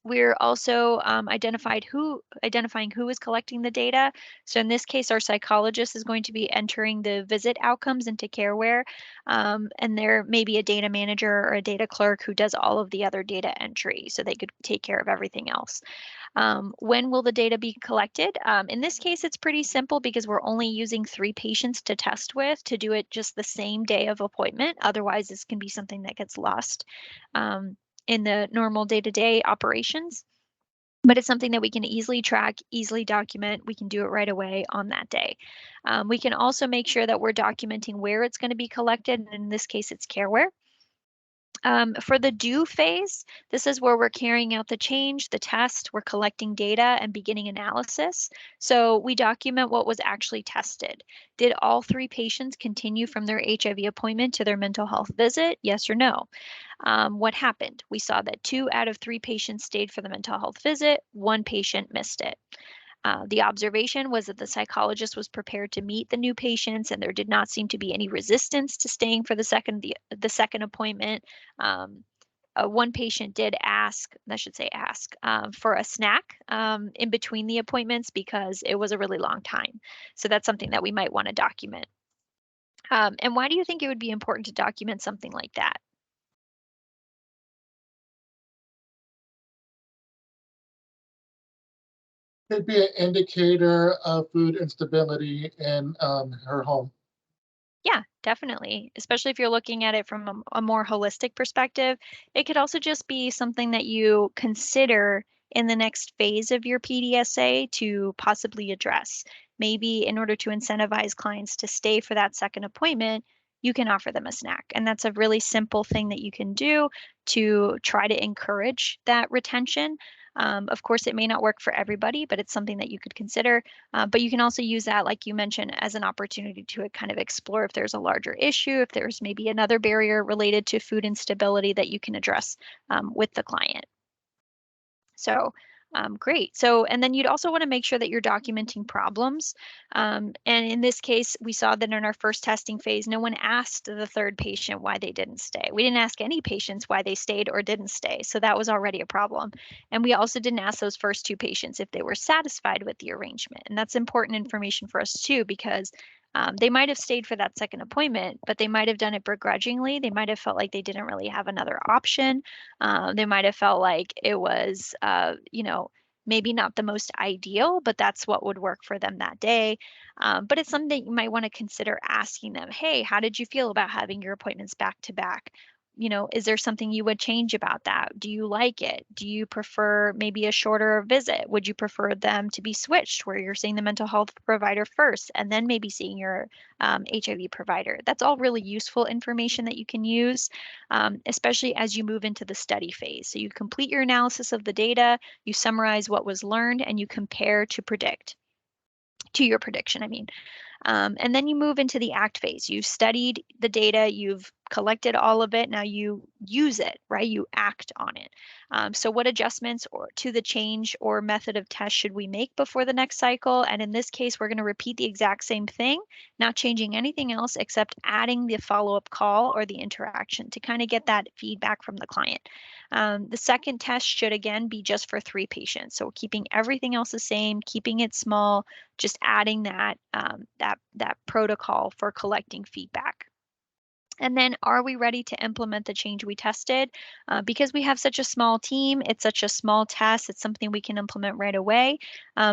Speaker 1: We're also identifying who is collecting the data. So in this case, our psychologist is going to be entering the visit outcomes into CareWare, and there may be a data manager or a data clerk who does all of the other data entry, so they could take care of everything else. When will the data be collected? In this case, it's pretty simple because we're only using 3 patients to test with to do it just the same day of appointment. Otherwise, this can be something that gets lost in the normal day-to-day operations, but it's something that we can easily track, easily document. We can do it right away on that day. We can also make sure that we're documenting where it's going to be collected, and in this case, it's CareWare. For the do phase, this is where we're carrying out the change, the test, we're collecting data and beginning analysis. So we document what was actually tested. Did all 3 patients continue from their HIV appointment to their mental health visit? Yes or no? What happened? We saw that 2 out of 3 patients stayed for the mental health visit, 1 patient missed it. The observation was that the psychologist was prepared to meet the new patients, and there did not seem to be any resistance to staying for the second appointment. One patient did ask, I should say ask, for a snack in between the appointments because it was a really long time. So that's something that we might want to document. And why do you think it would be important to document something like that?
Speaker 3: Could be an indicator of food instability in her home.
Speaker 1: Yeah, definitely. Especially if you're looking at it from a more holistic perspective. It could also just be something that you consider in the next phase of your PDSA to possibly address. Maybe in order to incentivize clients to stay for that second appointment, you can offer them a snack. And that's a really simple thing that you can do to try to encourage that retention. Of course, it may not work for everybody, but it's something that you could consider. But you can also use that, like you mentioned, as an opportunity to kind of explore if there's a larger issue, if there's maybe another barrier related to food instability that you can address with the client. So great. So, and then you'd also want to make sure that you're documenting problems. And in this case, we saw that in our first testing phase, no one asked the 3rd patient why they didn't stay. We didn't ask any patients why they stayed or didn't stay. So that was already a problem. And we also didn't ask those first 2 patients if they were satisfied with the arrangement. And that's important information for us too, because they might have stayed for that second appointment, but they might have done it begrudgingly. They might have felt like they didn't really have another option. They might have felt like it was, maybe not the most ideal, but that's what would work for them that day. But it's something that you might want to consider asking them. Hey, how did you feel about having your appointments back to back? Is there something you would change about that? Do you like it? Do you prefer maybe a shorter visit? Would you prefer them to be switched where you're seeing the mental health provider first and then maybe seeing your HIV provider? That's all really useful information that you can use, especially as you move into the study phase. So you complete your analysis of the data, you summarize what was learned, and you compare to your prediction, I mean. And then you move into the act phase. You've studied the data, you've collected all of it. Now you use it, right? You act on it. So what adjustments or to the change or method of test should we make before the next cycle? And in this case, we're going to repeat the exact same thing, not changing anything else except adding the follow-up call or the interaction to kind of get that feedback from the client. The second test should again be just for 3 patients. So keeping everything else the same, keeping it small, just adding that protocol for collecting feedback. And then are we ready to implement the change we tested? Because we have such a small team, it's such a small test, it's something we can implement right away.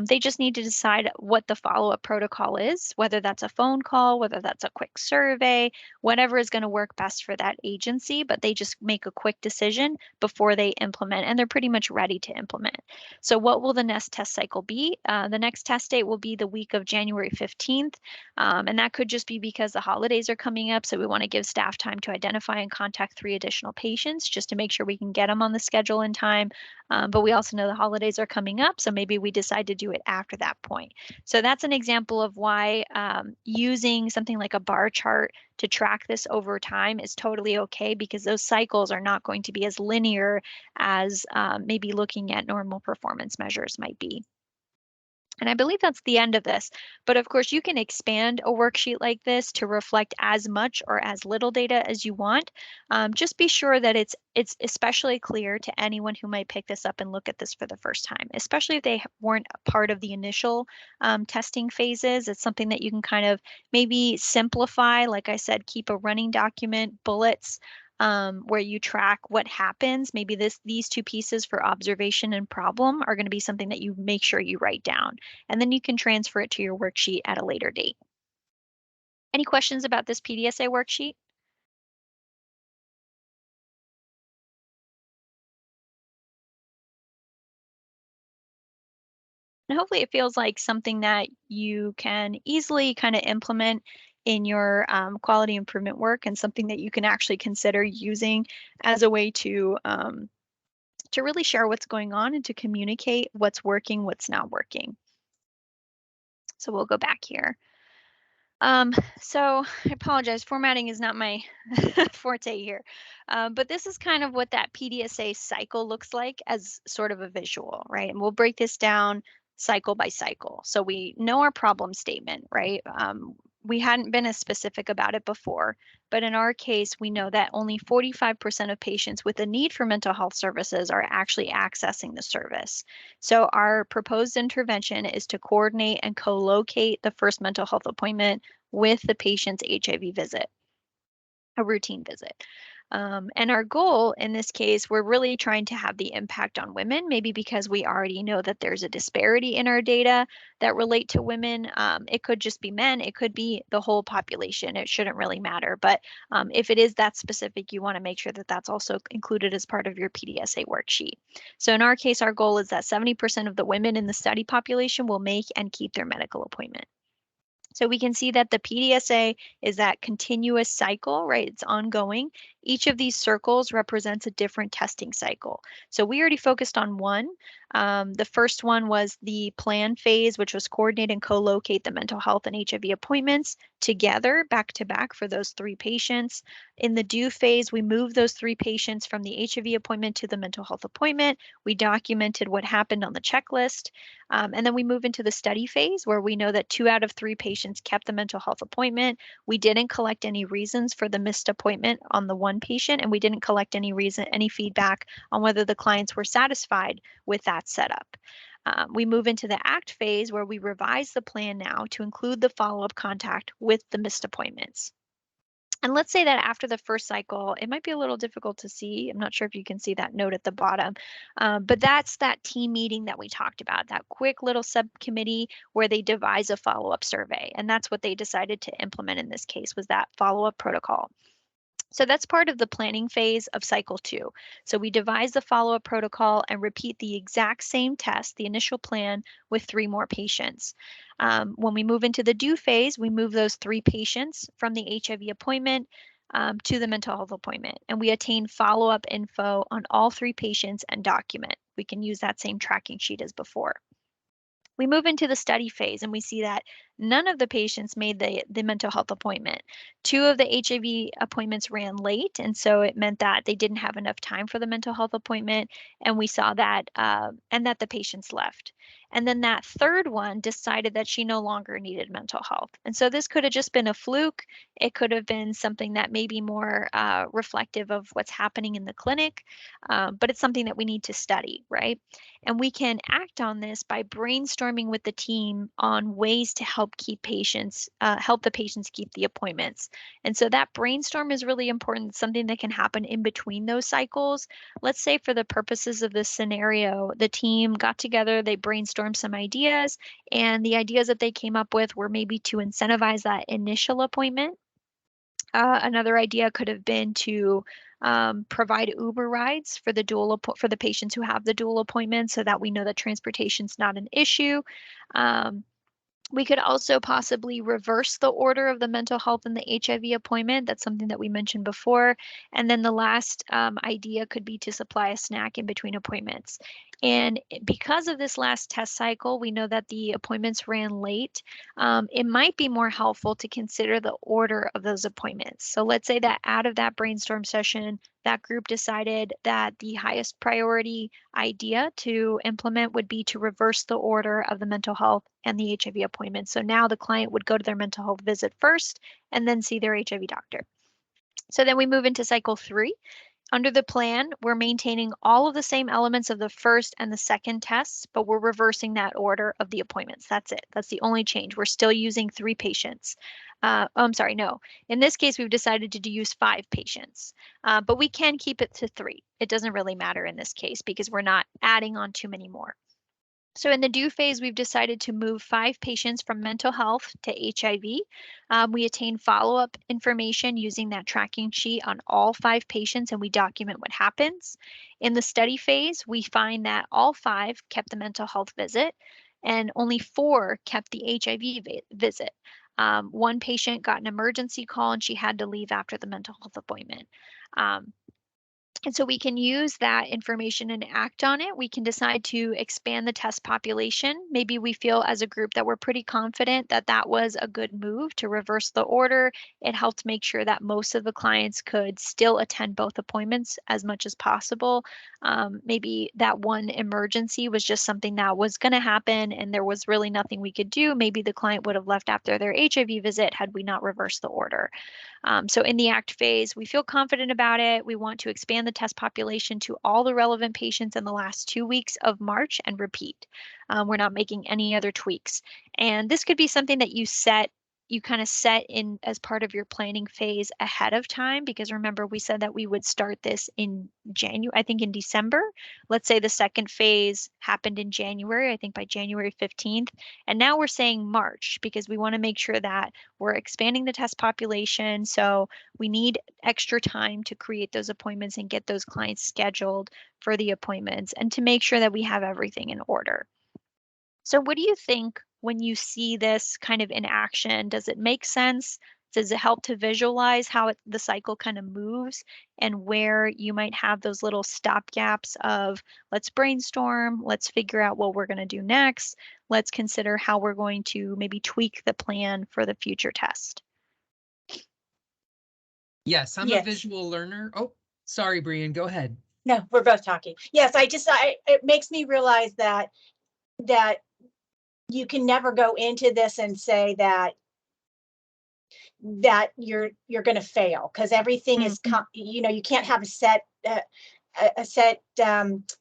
Speaker 1: They just need to decide what the follow-up protocol is, whether that's a phone call, whether that's a quick survey, whatever is going to work best for that agency, but they just make a quick decision before they implement, and they're pretty much ready to implement. So what will the next test cycle be? The next test date will be the week of January 15th, and that could just be because the holidays are coming up, so we want to give staff time to identify and contact 3 additional patients just to make sure we can get them on the schedule in time. But we also know the holidays are coming up, so maybe we decide to do it after that point. So that's an example of why using something like a bar chart to track this over time is totally okay, because those cycles are not going to be as linear as maybe looking at normal performance measures might be. And I believe that's the end of this. But of course, you can expand a worksheet like this to reflect as much or as little data as you want. Just be sure that it's especially clear to anyone who might pick this up and look at this for the first time, especially if they weren't a part of the initial testing phases. It's something that you can kind of maybe simplify. Like I said, keep a running document, bullets, where you track what happens. Maybe these 2 pieces for observation and problem are going to be something that you make sure you write down, and then you can transfer it to your worksheet at a later date. Any questions about this PDSA worksheet? And hopefully it feels like something that you can easily kind of implement in your quality improvement work, and something that you can actually consider using as a way to really share what's going on and to communicate what's working, what's not working. So we'll go back here. So I apologize, formatting is not my forte here, but this is kind of what that PDSA cycle looks like as sort of a visual, right? And we'll break this down cycle by cycle. So we know our problem statement, right? We hadn't been as specific about it before, but in our case, we know that only 45% of patients with a need for mental health services are actually accessing the service. So our proposed intervention is to coordinate and co-locate the first mental health appointment with the patient's HIV visit, a routine visit. And our goal in this case, we're really trying to have the impact on women, maybe because we already know that there's a disparity in our data that relate to women. It could just be men, it could be the whole population. It shouldn't really matter. But if it is that specific, you want to make sure that that's also included as part of your PDSA worksheet. So in our case, our goal is that 70% of the women in the study population will make and keep their medical appointment. So we can see that the PDSA is that continuous cycle, right? It's ongoing. Each of these circles represents a different testing cycle. So we already focused on one. The first one was the plan phase, which was coordinate and co-locate the mental health and HIV appointments together back to back for those 3 patients. In the do phase, we moved those 3 patients from the HIV appointment to the mental health appointment. We documented what happened on the checklist. And then we move into the study phase where we know that 2 out of 3 patients kept the mental health appointment. We didn't collect any reasons for the missed appointment on the one patient, and we didn't collect any feedback on whether the clients were satisfied with that setup. We move into the ACT phase where we revise the plan now to include the follow-up contact with the missed appointments. And let's say that after the first cycle, it might be a little difficult to see. I'm not sure if you can see that note at the bottom, but that's that team meeting that we talked about, that quick little subcommittee where they devise a follow-up survey. And that's what they decided to implement in this case, was that follow-up protocol. So that's part of the planning phase of cycle 2. So we devise the follow-up protocol and repeat the exact same test, the initial plan, with 3 more patients. When we move into the do phase, we move those 3 patients from the HIV appointment to the mental health appointment, and we attain follow-up info on all 3 patients and document. We can use that same tracking sheet as before. We move into the study phase and we see that none of the patients made the mental health appointment. 2 of the HIV appointments ran late, and so it meant that they didn't have enough time for the mental health appointment, and we saw that, and that the patients left. And then that 3rd one decided that she no longer needed mental health. And so this could have just been a fluke. It could have been something that may be more reflective of what's happening in the clinic, but it's something that we need to study, right? And we can act on this by brainstorming with the team on ways to help the patients keep the appointments. And so that brainstorm is really important, something that can happen in between those cycles. Let's say for the purposes of this scenario, the team got together, they brainstormed some ideas, and the ideas that they came up with were maybe to incentivize that initial appointment. Another idea could have been to provide Uber rides for the patients who have the dual appointments, so that we know that transportation's not an issue. We could also possibly reverse the order of the mental health and the HIV appointment. That's something that we mentioned before. And then the last idea could be to supply a snack in between appointments. And because of this last test cycle, we know that the appointments ran late. It might be more helpful to consider the order of those appointments. So let's say that out of that brainstorm session, that group decided that the highest priority idea to implement would be to reverse the order of the mental health and the HIV appointment. So now the client would go to their mental health visit first and then see their HIV doctor. So then we move into cycle 3. Under the plan, we're maintaining all of the same elements of the first and the second tests, but we're reversing that order of the appointments. That's it. That's the only change. We're still using 3 patients. I'm sorry, no. In this case, we've decided to use 5 patients, but we can keep it to 3. It doesn't really matter in this case because we're not adding on too many more. So in the do phase, we've decided to move 5 patients from mental health to HIV. We attain follow-up information using that tracking sheet on all 5 patients, and we document what happens. In the study phase, we find that all 5 kept the mental health visit and only 4 kept the HIV visit. One patient got an emergency call and she had to leave after the mental health appointment. And so we can use that information and act on it. We can decide to expand the test population. Maybe we feel as a group that we're pretty confident that that was a good move to reverse the order. It helped make sure that most of the clients could still attend both appointments as much as possible. Maybe that one emergency was just something that was going to happen and there was really nothing we could do. Maybe the client would have left after their HIV visit had we not reversed the order. So in the ACT phase, we feel confident about it. We want to expand the test population to all the relevant patients in the last 2 weeks of March and repeat. We're not making any other tweaks. And this could be something that you kind of set in as part of your planning phase ahead of time, because remember we said that we would start this in January, I think in December. Let's say the second phase happened in January, I think by January 15th. And now we're saying March because we want to make sure that we're expanding the test population. So we need extra time to create those appointments and get those clients scheduled for the appointments and to make sure that we have everything in order. So what do you think when you see this kind of in action? Does it make sense? Does it help to visualize how the cycle kind of moves and where you might have those little stop gaps of let's brainstorm, let's figure out what we're going to do next, let's consider how we're going to maybe tweak the plan for the future test?
Speaker 2: Yes, I'm a
Speaker 4: Yes.
Speaker 2: visual learner. Oh, sorry, Brian, go ahead.
Speaker 4: No, we're both talking. Yes, it makes me realize that you can never go into this and say that you're going to fail, because everything is, you can't have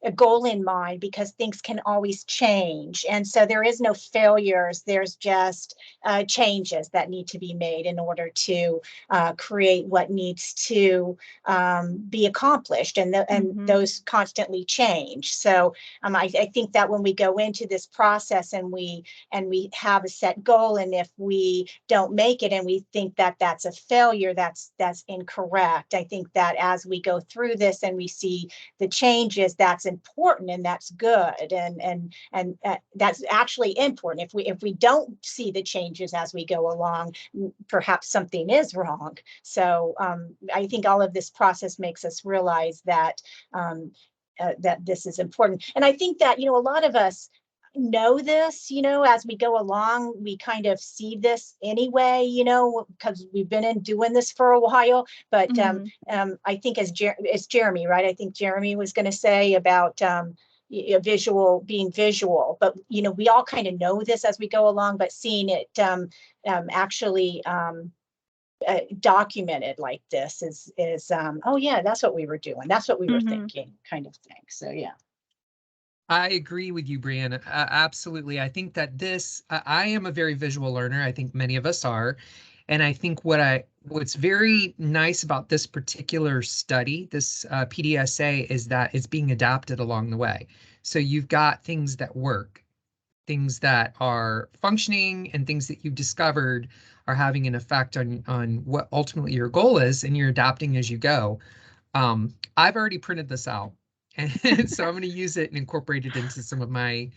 Speaker 4: a goal in mind, because things can always change. And so there is no failures. There's just changes that need to be made in order to create what needs to be accomplished. And those constantly change. So I think that when we go into this process and we have a set goal, and if we don't make it and we think that that's a failure, that's incorrect. I think that as we go through this and we see the changes, that's important and that's good, and that's actually important. If we don't see the changes as we go along, perhaps something is wrong. So I think all of this process makes us realize that that this is important. And I think that, a lot of us know this, as we go along, we kind of see this anyway, because we've been doing this for a while. But I think as Jeremy, right? I think Jeremy was going to say about being visual, but we all kind of know this as we go along, but seeing it actually documented like this is oh yeah, that's what we were doing, that's what we were thinking, kind of thing. So yeah.
Speaker 2: I agree with you, Brianna. Absolutely. I think that I am a very visual learner. I think many of us are. And I think what's very nice about this particular study, this PDSA, is that it's being adapted along the way. So you've got things that work, things that are functioning, and things that you've discovered are having an effect on what ultimately your goal is, and you're adapting as you go. I've already printed this out. And so I'm going to use it and incorporate it into some of my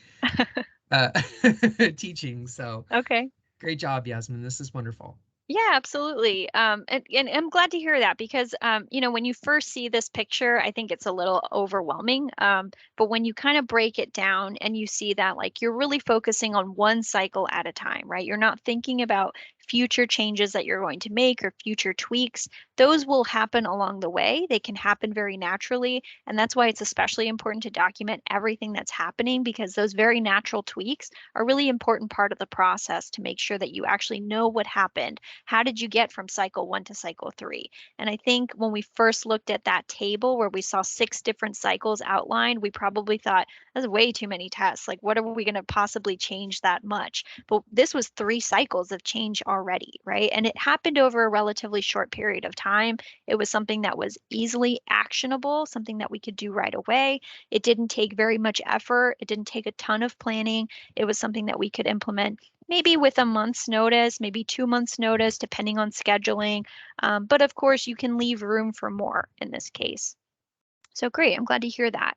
Speaker 2: teaching. So
Speaker 1: Okay.
Speaker 2: Great job, Yasmin. This is wonderful.
Speaker 1: Yeah, absolutely. And I'm glad to hear that because, when you first see this picture, I think it's a little overwhelming. But when you kind of break it down and you see that, like, you're really focusing on one cycle at a time, right? You're not thinking about future changes that you're going to make or future tweaks. Those will happen along the way. They can happen very naturally. And that's why it's especially important to document everything that's happening, because those very natural tweaks are really important part of the process to make sure that you actually know what happened. How did you get from cycle 1 to cycle 3? And I think when we first looked at that table where we saw 6 different cycles outlined, we probably thought, that's way too many tests. Like, what are we going to possibly change that much? But this was 3 cycles of change already, right? And it happened over a relatively short period of time. It was something that was easily actionable, something that we could do right away. It didn't take very much effort. It didn't take a ton of planning. It was something that we could implement maybe with a month's notice, maybe 2 months notice, depending on scheduling. But of course, you can leave room for more in this case. So great, I'm glad to hear that.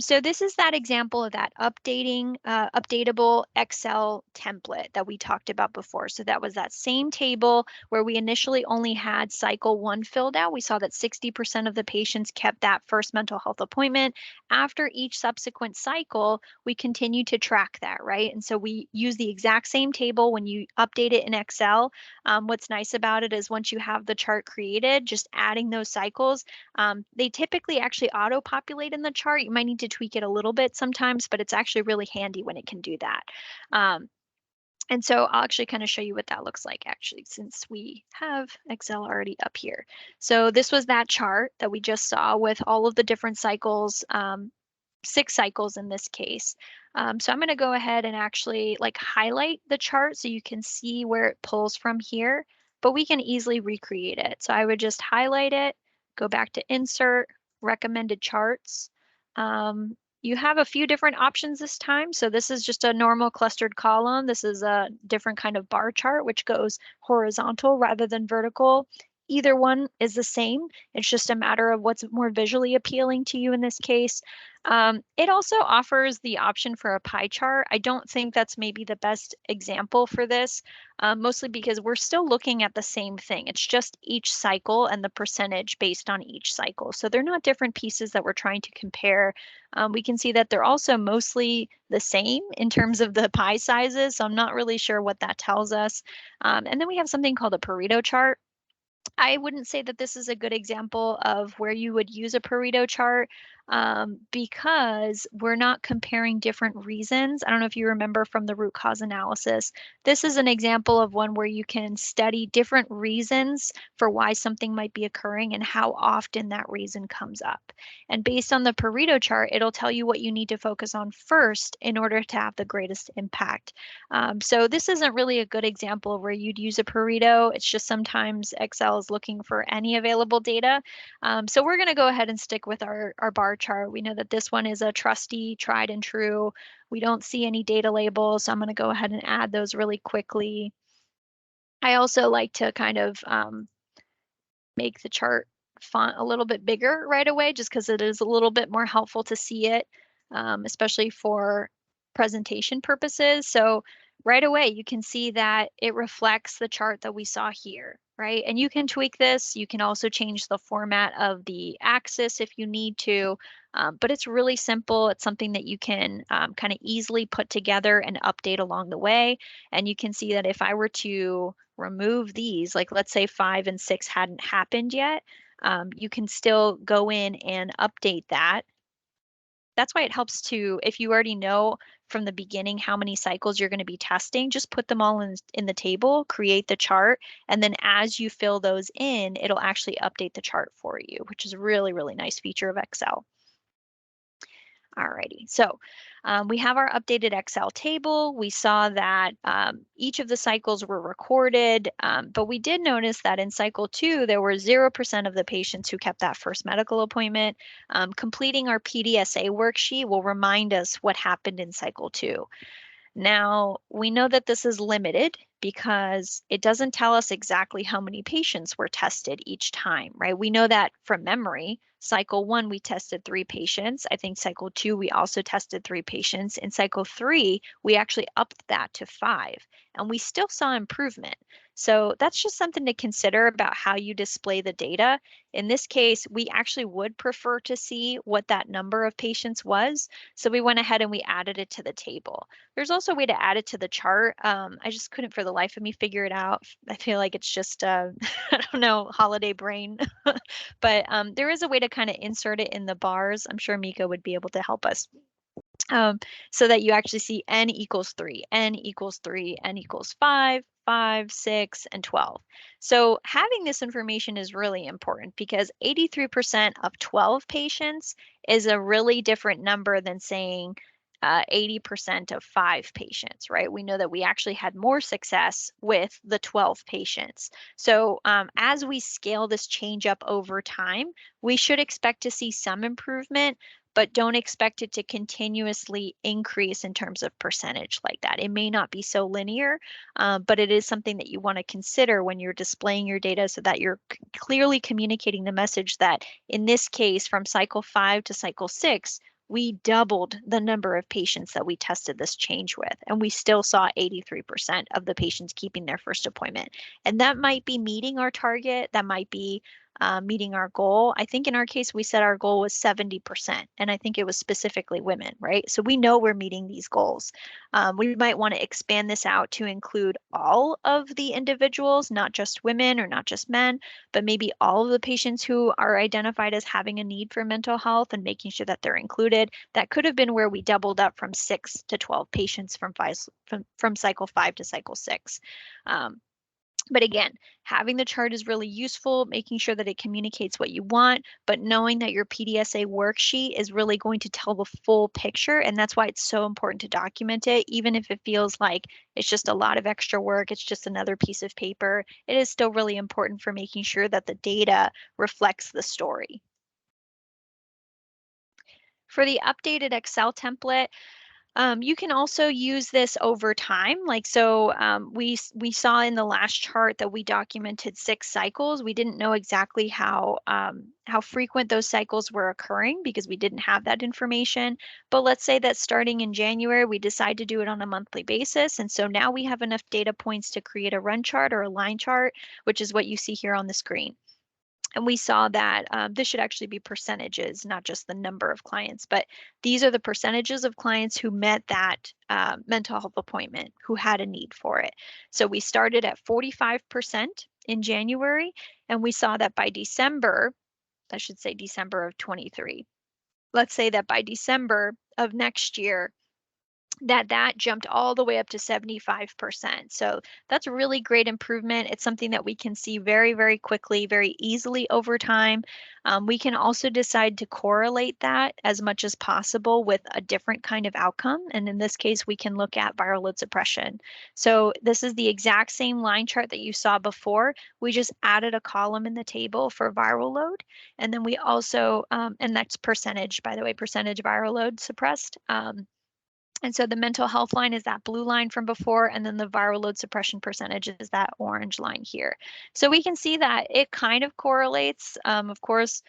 Speaker 1: So this is that example of that updatable Excel template that we talked about before. So that was that same table where we initially only had cycle 1 filled out. We saw that 60% of the patients kept that first mental health appointment. After each subsequent cycle, we continue to track that, right? And so we use the exact same table when you update it in Excel. What's nice about it is once you have the chart created, just adding those cycles, they typically actually auto-populate in the chart. You might need to tweak it a little bit sometimes, but it's actually really handy when it can do that. And so I'll actually kind of show you what that looks like actually, since we have Excel already up here. So this was that chart that we just saw with all of the different cycles, 6 cycles in this case. So I'm going to go ahead and actually like highlight the chart so you can see where it pulls from here, but we can easily recreate it. So I would just highlight it, go back to insert, recommended charts. You have a few different options this time. So this is just a normal clustered column. This is a different kind of bar chart, which goes horizontal rather than vertical. Either one is the same. It's just a matter of what's more visually appealing to you in this case. It also offers the option for a pie chart. I don't think that's maybe the best example for this, mostly because we're still looking at the same thing. It's just each cycle and the percentage based on each cycle. So they're not different pieces that we're trying to compare. We can see that they're also mostly the same in terms of the pie sizes. So I'm not really sure what that tells us. And then we have something called a Pareto chart. I wouldn't say that this is a good example of where you would use a Pareto chart because we're not comparing different reasons. I don't know if you remember from the root cause analysis. This is an example of one where you can study different reasons for why something might be occurring and how often that reason comes up. And based on the Pareto chart, it'll tell you what you need to focus on first in order to have the greatest impact. So this isn't really a good example of where you'd use a Pareto. It's just sometimes Excel is looking for any available data. So we're going to go ahead and stick with our bar chart. We know that this one is a trusty, tried and true. We don't see any data labels, so I'm going to go ahead and add those really quickly. I also like to kind of make the chart font a little bit bigger right away, just because it is a little bit more helpful to see it, especially for presentation purposes. So right away, you can see that it reflects the chart that we saw here, right? And you can tweak this. You can also change the format of the axis if you need to, but it's really simple. It's something that you can kind of easily put together and update along the way. And you can see that if I were to remove these, like let's say 5 and 6 hadn't happened yet, you can still go in and update that. That's why it helps to, if you already know from the beginning how many cycles you're going to be testing, just put them all in the table, create the chart, and then as you fill those in, it'll actually update the chart for you, which is a really, really nice feature of Excel. Alrighty, so we have our updated Excel table. We saw that each of the cycles were recorded, but we did notice that in cycle 2, there were 0% of the patients who kept that first medical appointment. Completing our PDSA worksheet will remind us what happened in cycle 2. Now, we know that this is limited because it doesn't tell us exactly how many patients were tested each time, right? We know that from memory. Cycle 1, we tested 3 patients. I think cycle 2, we also tested 3 patients. In cycle 3, we actually upped that to 5, and we still saw improvement. So that's just something to consider about how you display the data. In this case, we actually would prefer to see what that number of patients was. So we went ahead and we added it to the table. There's also a way to add it to the chart. I just couldn't for the life of me figure it out. I feel like it's just, I don't know, holiday brain. But there is a way to kind of insert it in the bars. I'm sure Mika would be able to help us. So that you actually see n equals 3, n equals 3, n equals 5, 5, 6, and 12. So having this information is really important because 83% of 12 patients is a really different number than saying 80% of 5 patients, right? We know that we actually had more success with the 12 patients. So as we scale this change up over time, we should expect to see some improvement, but don't expect it to continuously increase in terms of percentage like that. It may not be so linear, but it is something that you want to consider when you're displaying your data so that you're clearly communicating the message that in this case, from cycle 5 to cycle 6, we doubled the number of patients that we tested this change with, and we still saw 83% of the patients keeping their first appointment. And that might be meeting our target, that might be meeting our goal. I think in our case, we said our goal was 70%, and I think it was specifically women, right? So we know we're meeting these goals. We might want to expand this out to include all of the individuals, not just women or not just men, but maybe all of the patients who are identified as having a need for mental health and making sure that they're included. That could have been where we doubled up from 6 to 12 patients from cycle 5 to cycle 6. But again, having the chart is really useful, making sure that it communicates what you want, but knowing that your PDSA worksheet is really going to tell the full picture. And that's why it's so important to document it, even if it feels like it's just a lot of extra work, it's just another piece of paper. It is still really important for making sure that the data reflects the story. For the updated Excel template, you can also use this over time. Like, so we saw in the last chart that we documented 6 cycles. We didn't know exactly how frequent those cycles were occurring because we didn't have that information. But let's say that starting in January, we decide to do it on a monthly basis. And so now we have enough data points to create a run chart or a line chart, which is what you see here on the screen. And we saw that this should actually be percentages, not just the number of clients, but these are the percentages of clients who met that mental health appointment, who had a need for it. So we started at 45% in January, and we saw that by December, I should say December of 23. Let's say that by December of next year, that jumped all the way up to 75%. So that's a really great improvement. It's something that we can see very, very quickly, very easily over time. We can also decide to correlate that as much as possible with a different kind of outcome. And in this case, we can look at viral load suppression. So this is the exact same line chart that you saw before. We just added a column in the table for viral load. And then we also, and that's percentage, by the way, percentage viral load suppressed. And so the mental health line is that blue line from before, and then the viral load suppression percentage is that orange line here. So we can see that it kind of correlates. Of course,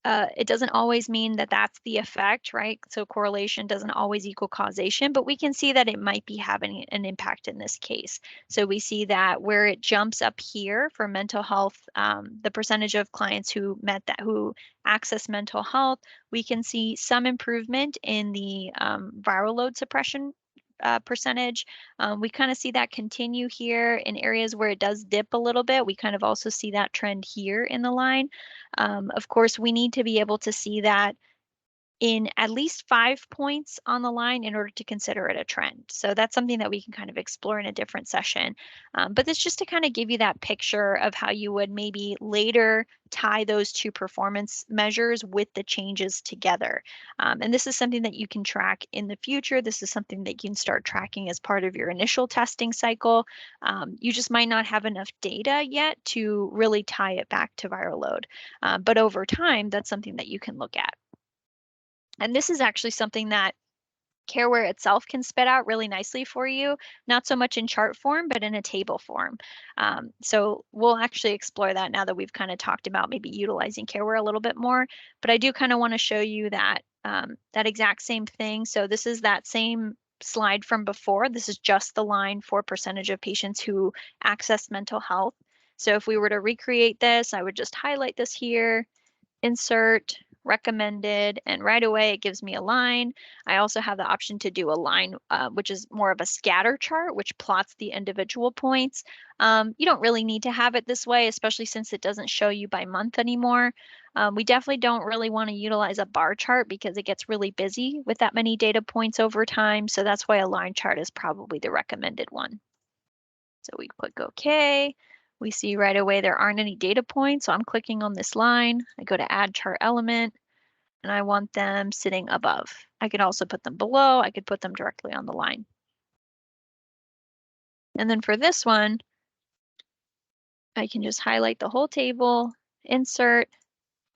Speaker 1: it doesn't always mean that that's the effect, right? So correlation doesn't always equal causation, but we can see that it might be having an impact in this case. So we see that where it jumps up here for mental health, the percentage of clients who access mental health, we can see some improvement in the viral load suppression percentage. We kind of see that continue here in areas where it does dip a little bit. We kind of also see that trend here in the line. Of course, we need to be able to see that in at least 5 points on the line in order to consider it a trend. So that's something that we can kind of explore in a different session. But it's just to kind of give you that picture of how you would maybe later tie those 2 performance measures with the changes together. And this is something that you can track in the future. This is something that you can start tracking as part of your initial testing cycle. You just might not have enough data yet to really tie it back to viral load. But over time, that's something that you can look at. And this is actually something that Careware itself can spit out really nicely for you, not so much in chart form, but in a table form. So we'll actually explore that now that we've kind of talked about maybe utilizing Careware a little bit more. But I do kind of want to show you that that exact same thing. So this is that same slide from before. This is just the line for percentage of patients who access mental health. So if we were to recreate this, I would just highlight this here, insert, recommended, and right away it gives me a line. I also have the option to do a line, which is more of a scatter chart, which plots the individual points. You don't really need to have it this way, especially since it doesn't show you by month anymore. We definitely don't really want to utilize a bar chart because it gets really busy with that many data points over time. So that's why a line chart is probably the recommended one. So we click OK. We see right away there aren't any data points, so I'm clicking on this line. I go to add chart element, and I want them sitting above. I could also put them below. I could put them directly on the line. And then for this one, I can just highlight the whole table, insert,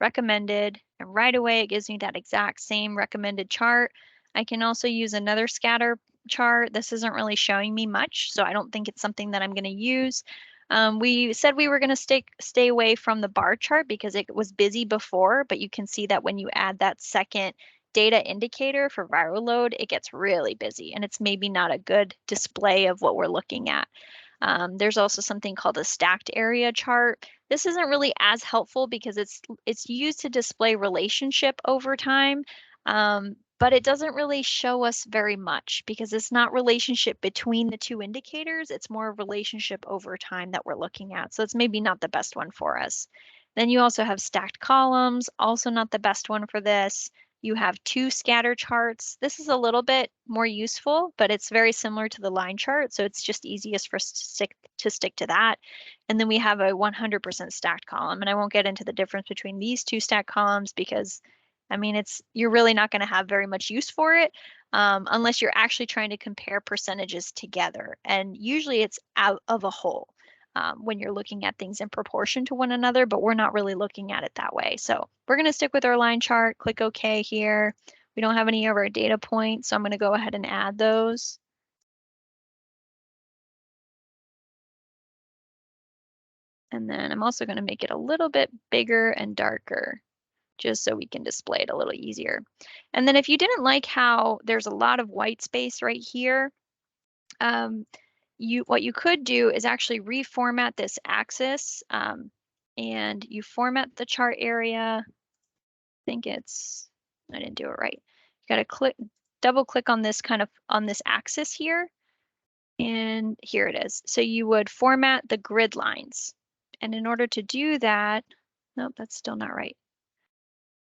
Speaker 1: recommended, and right away it gives me that exact same recommended chart. I can also use another scatter chart. This isn't really showing me much, so I don't think it's something that I'm going to use. We said we were going to stay away from the bar chart because it was busy before, but you can see that when you add that second data indicator for viral load, it gets really busy and it's maybe not a good display of what we're looking at. There's also something called a stacked area chart. This isn't really as helpful because it's used to display relationship over time, but it doesn't really show us very much because it's not relationship between the two indicators. It's more relationship over time that we're looking at. So it's maybe not the best one for us. Then you also have stacked columns, also not the best one for this. You have two scatter charts. This is a little bit more useful, but it's very similar to the line chart. So it's just easiest for us to stick to that. And then we have a 100% stacked column. And I won't get into the difference between these two stacked columns because, I mean, you're really not going to have very much use for it unless you're actually trying to compare percentages together. And usually it's out of a whole. When you're looking at things in proportion to one another, but we're not really looking at it that way. So we're going to stick with our line chart, click OK here. We don't have any of our data points, so I'm going to go ahead and add those. And then I'm also going to make it a little bit bigger and darker, just so we can display it a little easier. And then if you didn't like how there's a lot of white space right here, what you could do is actually reformat this axis and you format the chart area. I think I didn't do it right. You got to double click on this on this axis here. And here it is. So you would format the grid lines. And in order to do that, nope, that's still not right.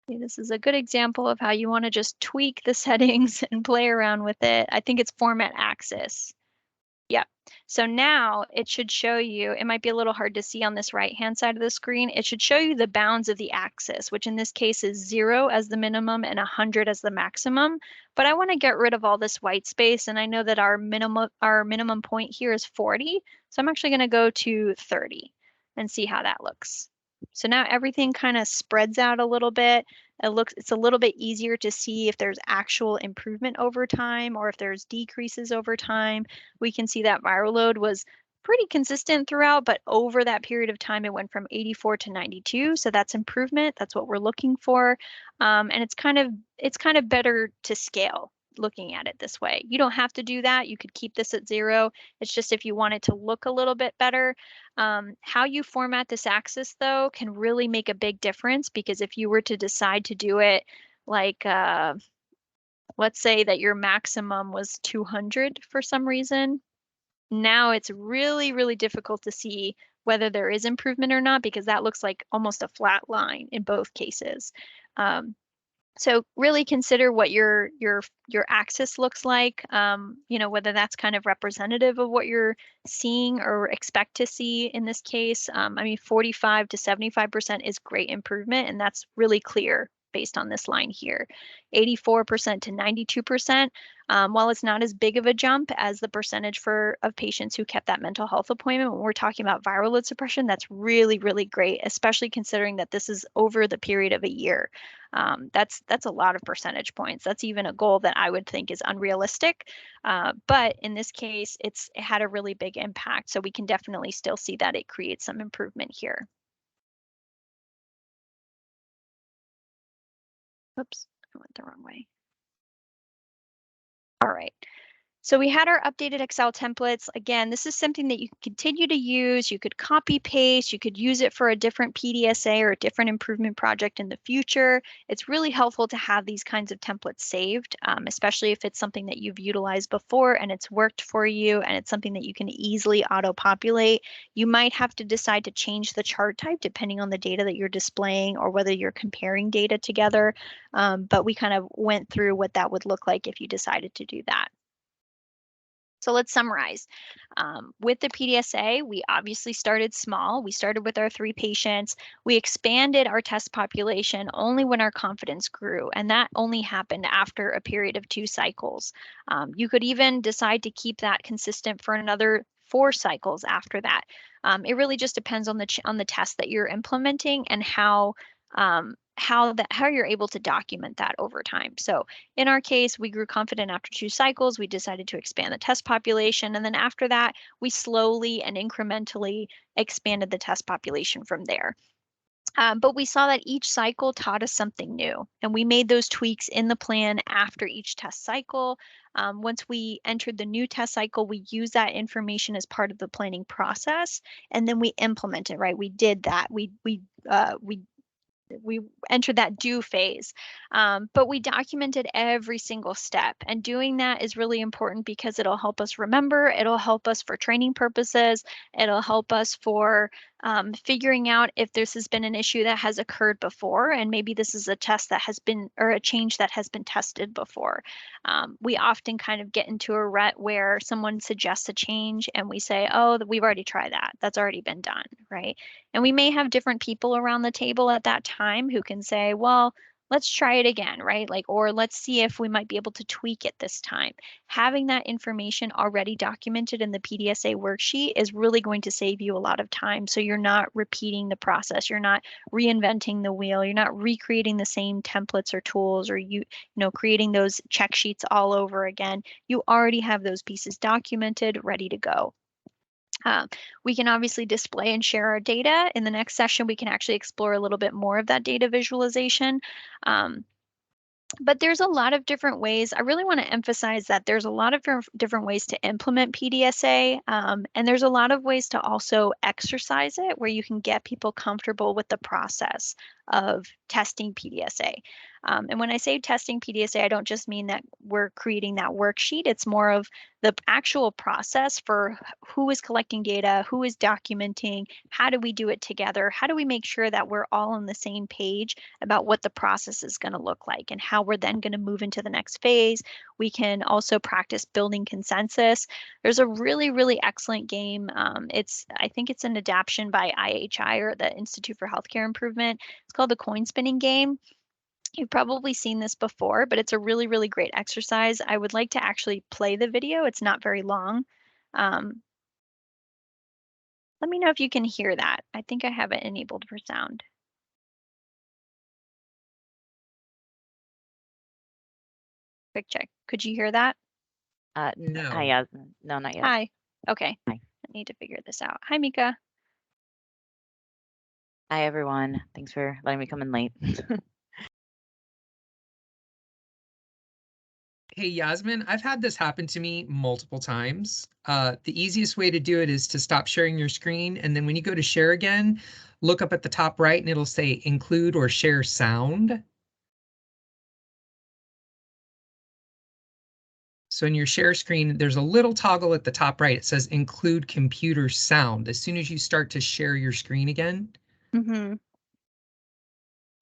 Speaker 1: See, this is a good example of how you want to just tweak the settings and play around with it. I think it's format axis. Yep. So now it should show you, it might be a little hard to see on this right-hand side of the screen. It should show you the bounds of the axis, which in this case is 0 as the minimum and 100 as the maximum. But I want to get rid of all this white space. And I know that our minimum point here is 40. So I'm actually going to go to 30 and see how that looks. So now everything kind of spreads out a little bit. It's a little bit easier to see if there's actual improvement over time or if there's decreases over time. We can see that viral load was pretty consistent throughout, but over that period of time, it went from 84 to 92. So that's improvement. That's what we're looking for. And it's kind of better to scale looking at it this way. You don't have to do that. You could keep this at 0. It's just if you want it to look a little bit better. How you format this axis, though, can really make a big difference because if you were to decide to do it like, let's say that your maximum was 200 for some reason, now it's really, really difficult to see whether there is improvement or not because that looks like almost a flat line in both cases. So really consider what your axis looks like, whether that's kind of representative of what you're seeing or expect to see in this case. I mean, 45 to 75% is great improvement, and that's really clear based on this line here. 84% to 92%, while it's not as big of a jump as the percentage of patients who kept that mental health appointment, when we're talking about viral load suppression, that's really, really great, especially considering that this is over the period of a year. That's a lot of percentage points. That's even a goal that I would think is unrealistic. But in this case, it had a really big impact. So we can definitely still see that it creates some improvement here. Oops, I went the wrong way. All right. So we had our updated Excel templates. Again, this is something that you can continue to use. You could copy paste. You could use it for a different PDSA or a different improvement project in the future. It's really helpful to have these kinds of templates saved, especially if it's something that you've utilized before and it's worked for you and it's something that you can easily auto-populate. You might have to decide to change the chart type depending on the data that you're displaying or whether you're comparing data together. But we kind of went through what that would look like if you decided to do that. So let's summarize. With the PDSA, we obviously started small. We started with our 3 patients. We expanded our test population only when our confidence grew, and that only happened after a period of 2 cycles. You could even decide to keep that consistent for another 4 cycles after that. It really just depends on the test that you're implementing and how you're able to document that over time. So in our case, we grew confident after 2 cycles. We decided to expand the test population. And then after that, we slowly and incrementally expanded the test population from there. But we saw that each cycle taught us something new, and we made those tweaks in the plan after each test cycle. Once we entered the new test cycle, we used that information as part of the planning process, and then we implemented, right? We did that. We entered that do phase. But we documented every single step. And doing that is really important because it'll help us remember, it'll help us for training purposes, it'll help us for figuring out if this has been an issue that has occurred before, and maybe this is a test that has been, or a change that has been tested before. We often kind of get into a rut where someone suggests a change and we say, oh, we've already tried that. That's already been done, right? And we may have different people around the table at that time who can say, well, let's try it again, right? Like, or let's see if we might be able to tweak it this time. Having that information already documented in the PDSA worksheet is really going to save you a lot of time. So you're not repeating the process. You're not reinventing the wheel. You're not recreating the same templates or tools, or creating those check sheets all over again. You already have those pieces documented, ready to go. We can obviously display and share our data. In the next session, we can actually explore a little bit more of that data visualization. But there's a lot of different ways. I really want to emphasize that there's a lot of different ways to implement PDSA, and there's a lot of ways to also exercise it where you can get people comfortable with the process of testing PDSA. And when I say testing PDSA, I don't just mean that we're creating that worksheet. It's more of the actual process for who is collecting data, who is documenting, how do we do it together, how do we make sure that we're all on the same page about what the process is going to look like and how we're then going to move into the next phase. We can also practice building consensus. There's a really, really excellent game. I think it's an adaptation by IHI, or the Institute for Healthcare Improvement. It's called the coin spinning game. You've probably seen this before, but it's a really, really great exercise. I would like to actually play the video. It's not very long. Let me know if you can hear that. I think I have it enabled for sound. Quick check. Could you hear that?
Speaker 2: No.
Speaker 5: Hi, Yasmin. No, not yet.
Speaker 1: Hi. Okay.
Speaker 5: Hi.
Speaker 1: I need to figure this out. Hi, Mika.
Speaker 5: Hi, everyone. Thanks for letting me come in late.
Speaker 2: Hey, Yasmin, I've had this happen to me multiple times. The easiest way to do it is to stop sharing your screen. And then when you go to share again, look up at the top right and it'll say include or share sound. So in your share screen, there's a little toggle at the top right. It says include computer sound. As soon as you start to share your screen again.
Speaker 1: Mm-hmm.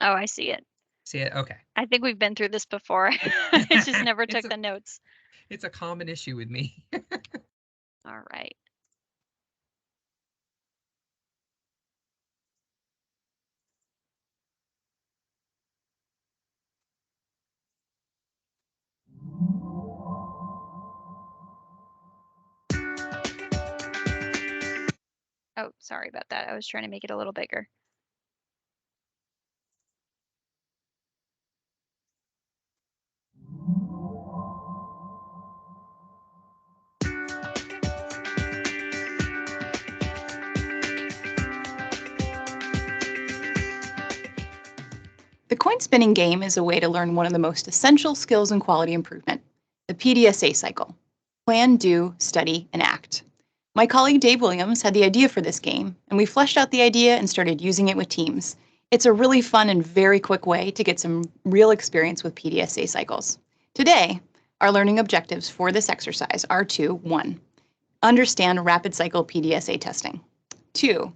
Speaker 1: Oh, I see it.
Speaker 2: See it? Okay.
Speaker 1: I think we've been through this before. I just never took the notes.
Speaker 2: It's a common issue with me.
Speaker 1: All right. Oh, sorry about that. I was trying to make it a little bigger.
Speaker 6: The coin spinning game is a way to learn one of the most essential skills in quality improvement, the PDSA cycle: plan, do, study, and act. My colleague Dave Williams had the idea for this game, and we fleshed out the idea and started using it with teams. It's a really fun and very quick way to get some real experience with PDSA cycles. Today, our learning objectives for this exercise are to 1. Understand rapid cycle PDSA testing. 2.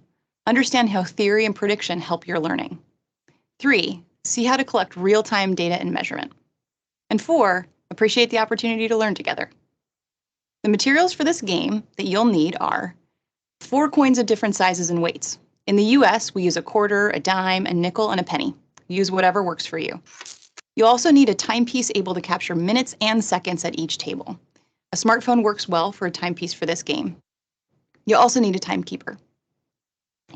Speaker 6: Understand how theory and prediction help your learning. 3. See how to collect real-time data and measurement. And 4, appreciate the opportunity to learn together. The materials for this game that you'll need are 4 coins of different sizes and weights. In the US, we use a quarter, a dime, a nickel, and a penny. Use whatever works for you. You'll also need a timepiece able to capture minutes and seconds at each table. A smartphone works well for a timepiece for this game. You'll also need a timekeeper.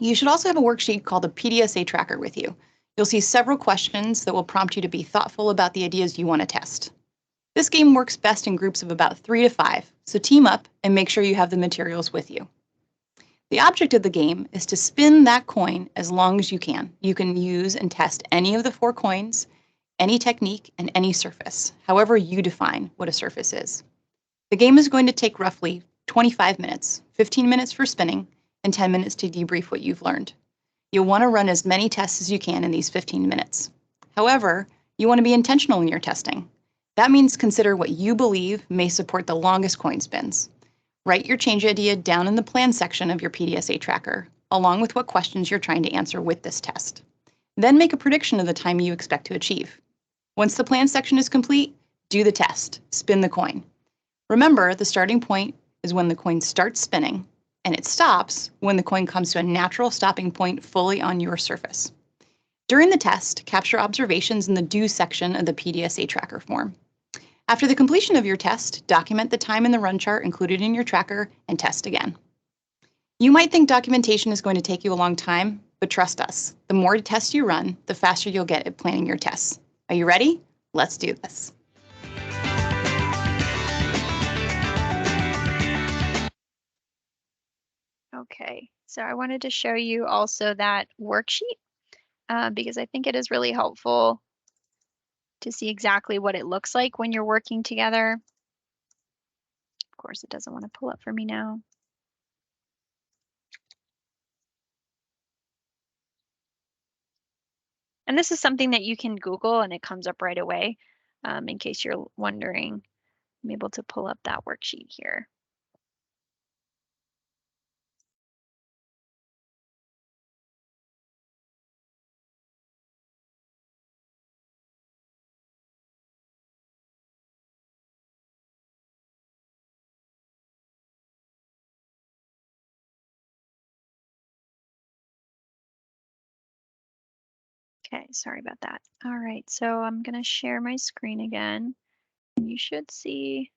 Speaker 6: You should also have a worksheet called the PDSA tracker with you. You'll see several questions that will prompt you to be thoughtful about the ideas you want to test. This game works best in groups of about 3 to 5, so team up and make sure you have the materials with you. The object of the game is to spin that coin as long as you can. You can use and test any of the 4 coins, any technique, and any surface, however you define what a surface is. The game is going to take roughly 25 minutes, 15 minutes for spinning, and 10 minutes to debrief what you've learned. You'll want to run as many tests as you can in these 15 minutes. However, you want to be intentional in your testing. That means consider what you believe may support the longest coin spins. Write your change idea down in the plan section of your PDSA tracker, along with what questions you're trying to answer with this test. Then make a prediction of the time you expect to achieve. Once the plan section is complete, do the test, spin the coin. Remember, the starting point is when the coin starts spinning, and it stops when the coin comes to a natural stopping point fully on your surface. During the test, capture observations in the do section of the PDSA tracker form. After the completion of your test, document the time in the run chart included in your tracker and test again. You might think documentation is going to take you a long time, but trust us, the more tests you run, the faster you'll get at planning your tests. Are you ready? Let's do this.
Speaker 1: Okay, so I wanted to show you also that worksheet because I think it is really helpful to see exactly what it looks like when you're working together. Of course, it doesn't want to pull up for me now. And this is something that you can Google and it comes up right away. In case you're wondering, I'm able to pull up that worksheet here. Okay, sorry about that. All right, so I'm going to share my screen again. And you should see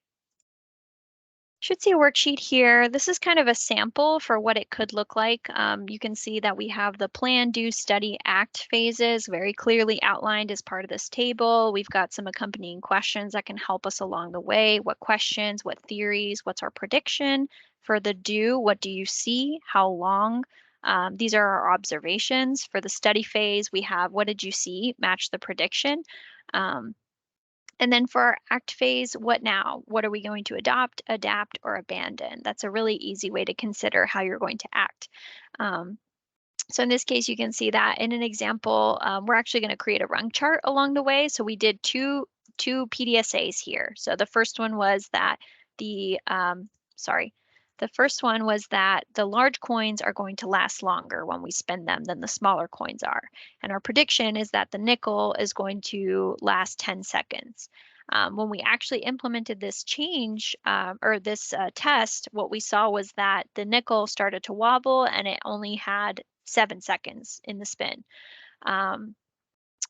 Speaker 1: a worksheet here. This is kind of a sample for what it could look like. You can see that we have the plan, do, study, act phases very clearly outlined as part of this table. We've got some accompanying questions that can help us along the way. What questions, what theories, what's our prediction? For the do, what do you see? How long? These are our observations. For the study phase, we have what did you see? Match the prediction. And then for our act phase, what now? What are we going to adopt, adapt, or abandon? That's a really easy way to consider how you're going to act. So in this case, you can see that in an example, we're actually going to create a rung chart along the way. So we did two PDSAs here. So the first one was that the first one was that the large coins are going to last longer when we spend them than the smaller coins are. And our prediction is that the nickel is going to last 10 seconds. When we actually implemented this change or this test, what we saw was that the nickel started to wobble and it only had 7 seconds in the spin.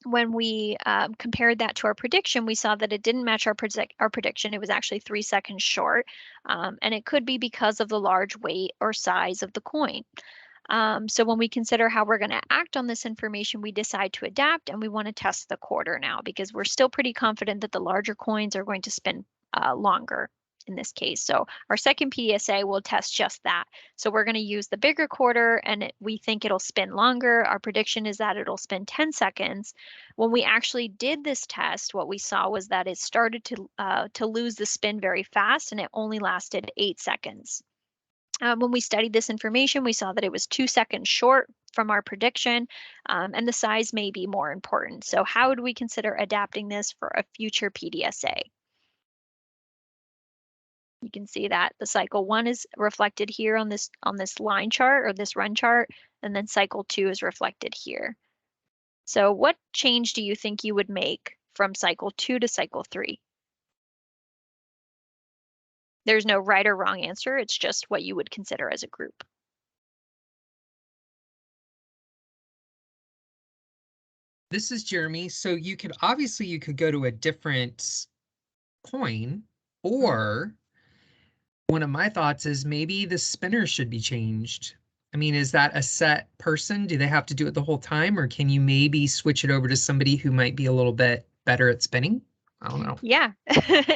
Speaker 1: When we compared that to our prediction, we saw that it didn't match our prediction. It was actually 3 seconds short, and it could be because of the large weight or size of the coin. So when we consider how we're going to act on this information, we decide to adapt, and we want to test the quarter now because we're still pretty confident that the larger coins are going to spin longer in this case. So our second PDSA will test just that. So we're going to use the bigger quarter and we think it'll spin longer. Our prediction is that it'll spin 10 seconds. When we actually did this test, what we saw was that it started to lose the spin very fast and it only lasted 8 seconds. When we studied this information, we saw that it was 2 seconds short from our prediction, and the size may be more important. So how would we consider adapting this for a future PDSA? You can see that the cycle 1 is reflected here on this line chart or this run chart, and then cycle 2 is reflected here. So what change do you think you would make from cycle 2 to cycle 3? There's no right or wrong answer. It's just what you would consider as a group.
Speaker 2: This is Jeremy. So you could go to a different coin, or one of my thoughts is maybe the spinner should be changed. I mean, is that a set person? Do they have to do it the whole time, or can you maybe switch it over to somebody who might be a little bit better at spinning? I don't know.
Speaker 1: Yeah.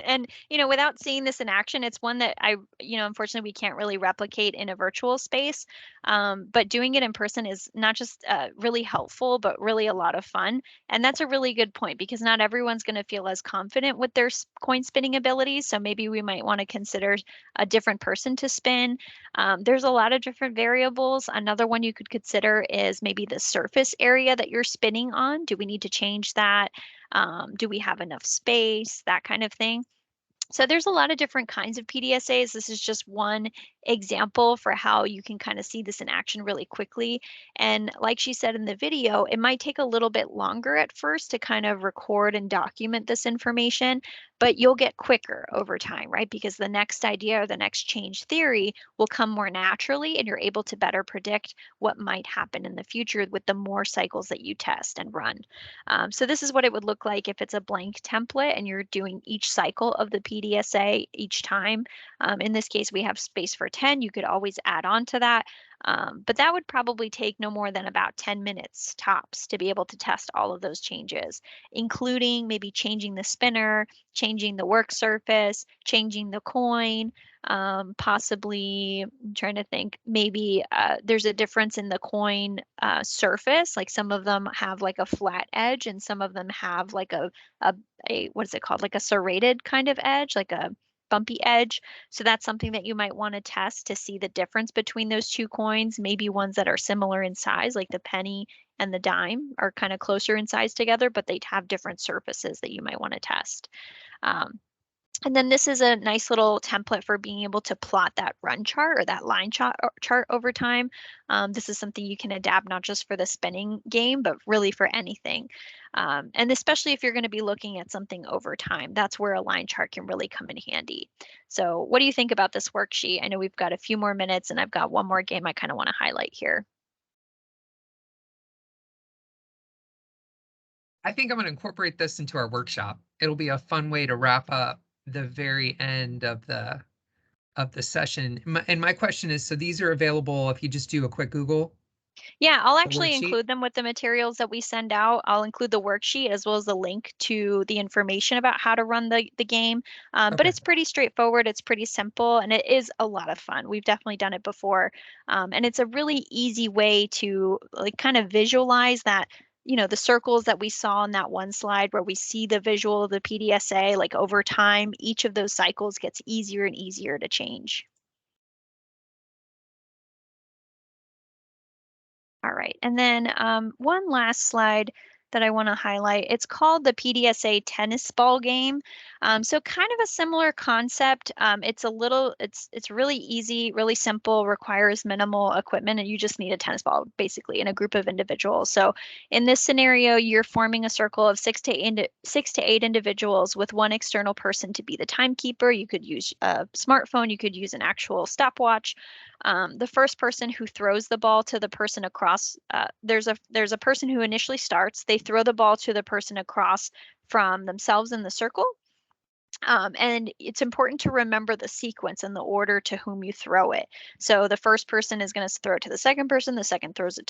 Speaker 1: And, without seeing this in action, it's one that unfortunately we can't really replicate in a virtual space. But doing it in person is not just really helpful, but really a lot of fun. And that's a really good point because not everyone's going to feel as confident with their coin spinning abilities. So maybe we might want to consider a different person to spin. There's a lot of different variables. Another one you could consider is maybe the surface area that you're spinning on. Do we need to change that? Do we have enough space? That kind of thing. So there's a lot of different kinds of PDSAs. This is just one example for how you can kind of see this in action really quickly. And like she said in the video, it might take a little bit longer at first to kind of record and document this information, but you'll get quicker over time, right? Because the next idea or the next change theory will come more naturally and you're able to better predict what might happen in the future with the more cycles that you test and run. So this is what it would look like if it's a blank template and you're doing each cycle of the PDSA each time. In this case, we have space for 10. You could always add on to that. But that would probably take no more than about 10 minutes tops to be able to test all of those changes, including maybe changing the spinner, changing the work surface, changing the coin, possibly, I'm trying to think, maybe there's a difference in the coin surface. Like some of them have like a flat edge and some of them have like a what is it called? Like a serrated kind of edge, like a bumpy edge. So that's something that you might want to test to see the difference between those two coins. Maybe ones that are similar in size, like the penny and the dime are kind of closer in size together, but they have different surfaces that you might want to test. And then this is a nice little template for being able to plot that run chart or that line chart over time. This is something you can adapt not just for the spinning game, but really for anything. And especially if you're going to be looking at something over time, that's where a line chart can really come in handy. So what do you think about this worksheet? I know we've got a few more minutes and I've got one more game I kind of want to highlight here.
Speaker 2: I think I'm going to incorporate this into our workshop. It'll be a fun way to wrap up the very end of the session. And my question is, so these are available if you just do a quick Google?
Speaker 1: Yeah, I'll
Speaker 2: The
Speaker 1: actually
Speaker 2: worksheet?
Speaker 1: include them with the materials that we send out. I'll include the worksheet as well as the link to the information about how to run the game. But
Speaker 2: Okay.
Speaker 1: it's pretty straightforward. It's pretty simple and it is a lot of fun. We've definitely done it before. And it's a really easy way to like kind of visualize that, the circles that we saw on that one slide where we see the visual of the PDSA, like over time, each of those cycles gets easier and easier to change. All right, and then one last slide that I want to highlight. It's called the PDSA tennis ball game. So kind of a similar concept. It's really easy, really simple, requires minimal equipment, and you just need a tennis ball basically in a group of individuals. So in this scenario, you're forming a circle of six to eight individuals with one external person to be the timekeeper. You could use a smartphone, you could use an actual stopwatch. The first person who throws the ball to the person across, there's a person who initially starts. They throw the ball to the person across from themselves in the circle. And it's important to remember the sequence and the order to whom you throw it. So the first person is going to throw it to the second person, the second throws it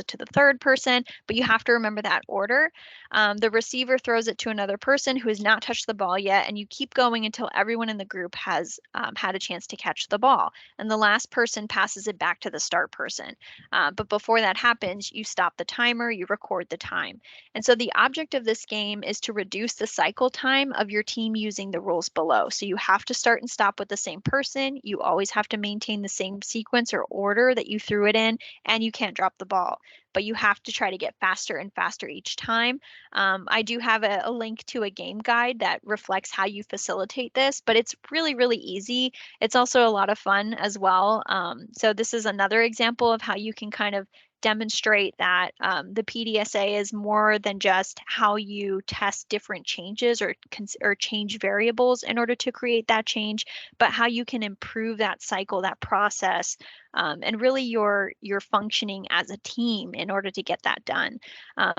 Speaker 1: to the third person, but you have to remember that order. The receiver throws it to another person who has not touched the ball yet, and you keep going until everyone in the group has had a chance to catch the ball. And the last person passes it back to the start person. But before that happens, you stop the timer, you record the time. And so the object of this game is to reduce the cycle time of your team using the rules below. So you have to start and stop with the same person. You always have to maintain the same sequence or order that you threw it in, and you can't drop the ball. But you have to try to get faster and faster each time. I do have a link to a game guide that reflects how you facilitate this, but it's really, really easy. It's also a lot of fun as well. So this is another example of how you can kind of demonstrate that the PDSA is more than just how you test different changes or change variables in order to create that change, but how you can improve that cycle, that process, and really your functioning as a team in order to get that done.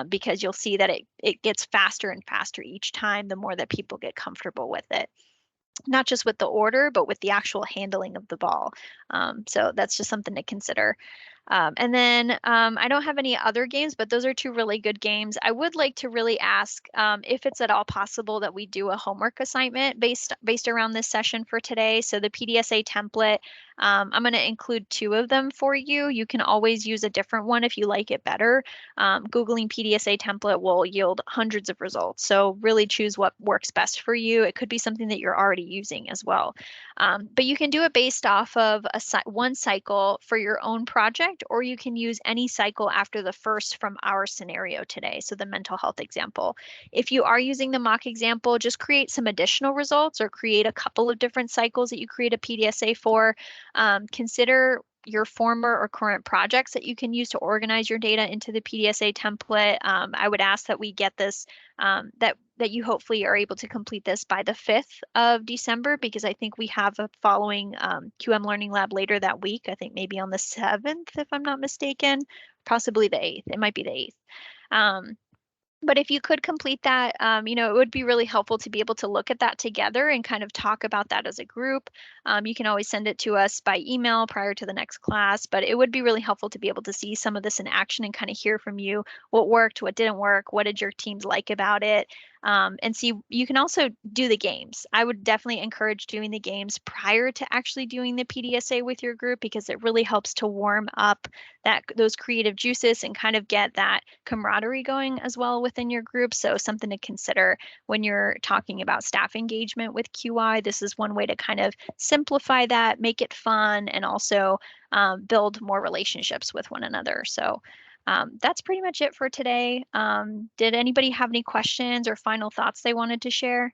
Speaker 1: Because you'll see that it gets faster and faster each time the more that people get comfortable with it. Not just with the order, but with the actual handling of the ball. So that's just something to consider. And then I don't have any other games, but those are two really good games. I would like to really ask if it's at all possible that we do a homework assignment based around this session for today. So the PDSA template, I'm going to include two of them for you. You can always use a different one if you like it better. Googling PDSA template will yield hundreds of results. So really choose what works best for you. It could be something that you're already using as well. But you can do it based off of one cycle for your own project, or you can use any cycle after the first from our scenario today. So the mental health example. If you are using the mock example, just create some additional results or create a couple of different cycles that you create a PDSA for. Consider your former or current projects that you can use to organize your data into the PDSA template. I would ask that we get this, that you hopefully are able to complete this by the 5th of December, because I think we have a following QM Learning Lab later that week. I think maybe on the 7th, if I'm not mistaken, possibly the 8th. It might be the 8th. But if you could complete that, it would be really helpful to be able to look at that together and kind of talk about that as a group. You can always send it to us by email prior to the next class, but it would be really helpful to be able to see some of this in action and kind of hear from you what worked, what didn't work, what did your teams like about it. And see, you can also do the games. I would definitely encourage doing the games prior to actually doing the PDSA with your group, because it really helps to warm up those creative juices and kind of get that camaraderie going as well within your group. So something to consider when you're talking about staff engagement with QI. This is one way to kind of simplify that, make it fun, and also build more relationships with one another. So that's pretty much it for today. Did anybody have any questions or final thoughts they wanted to share?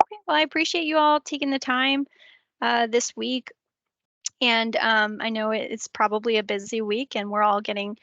Speaker 1: Okay, well, I appreciate you all taking the time this week. And I know it's probably a busy week and we're all getting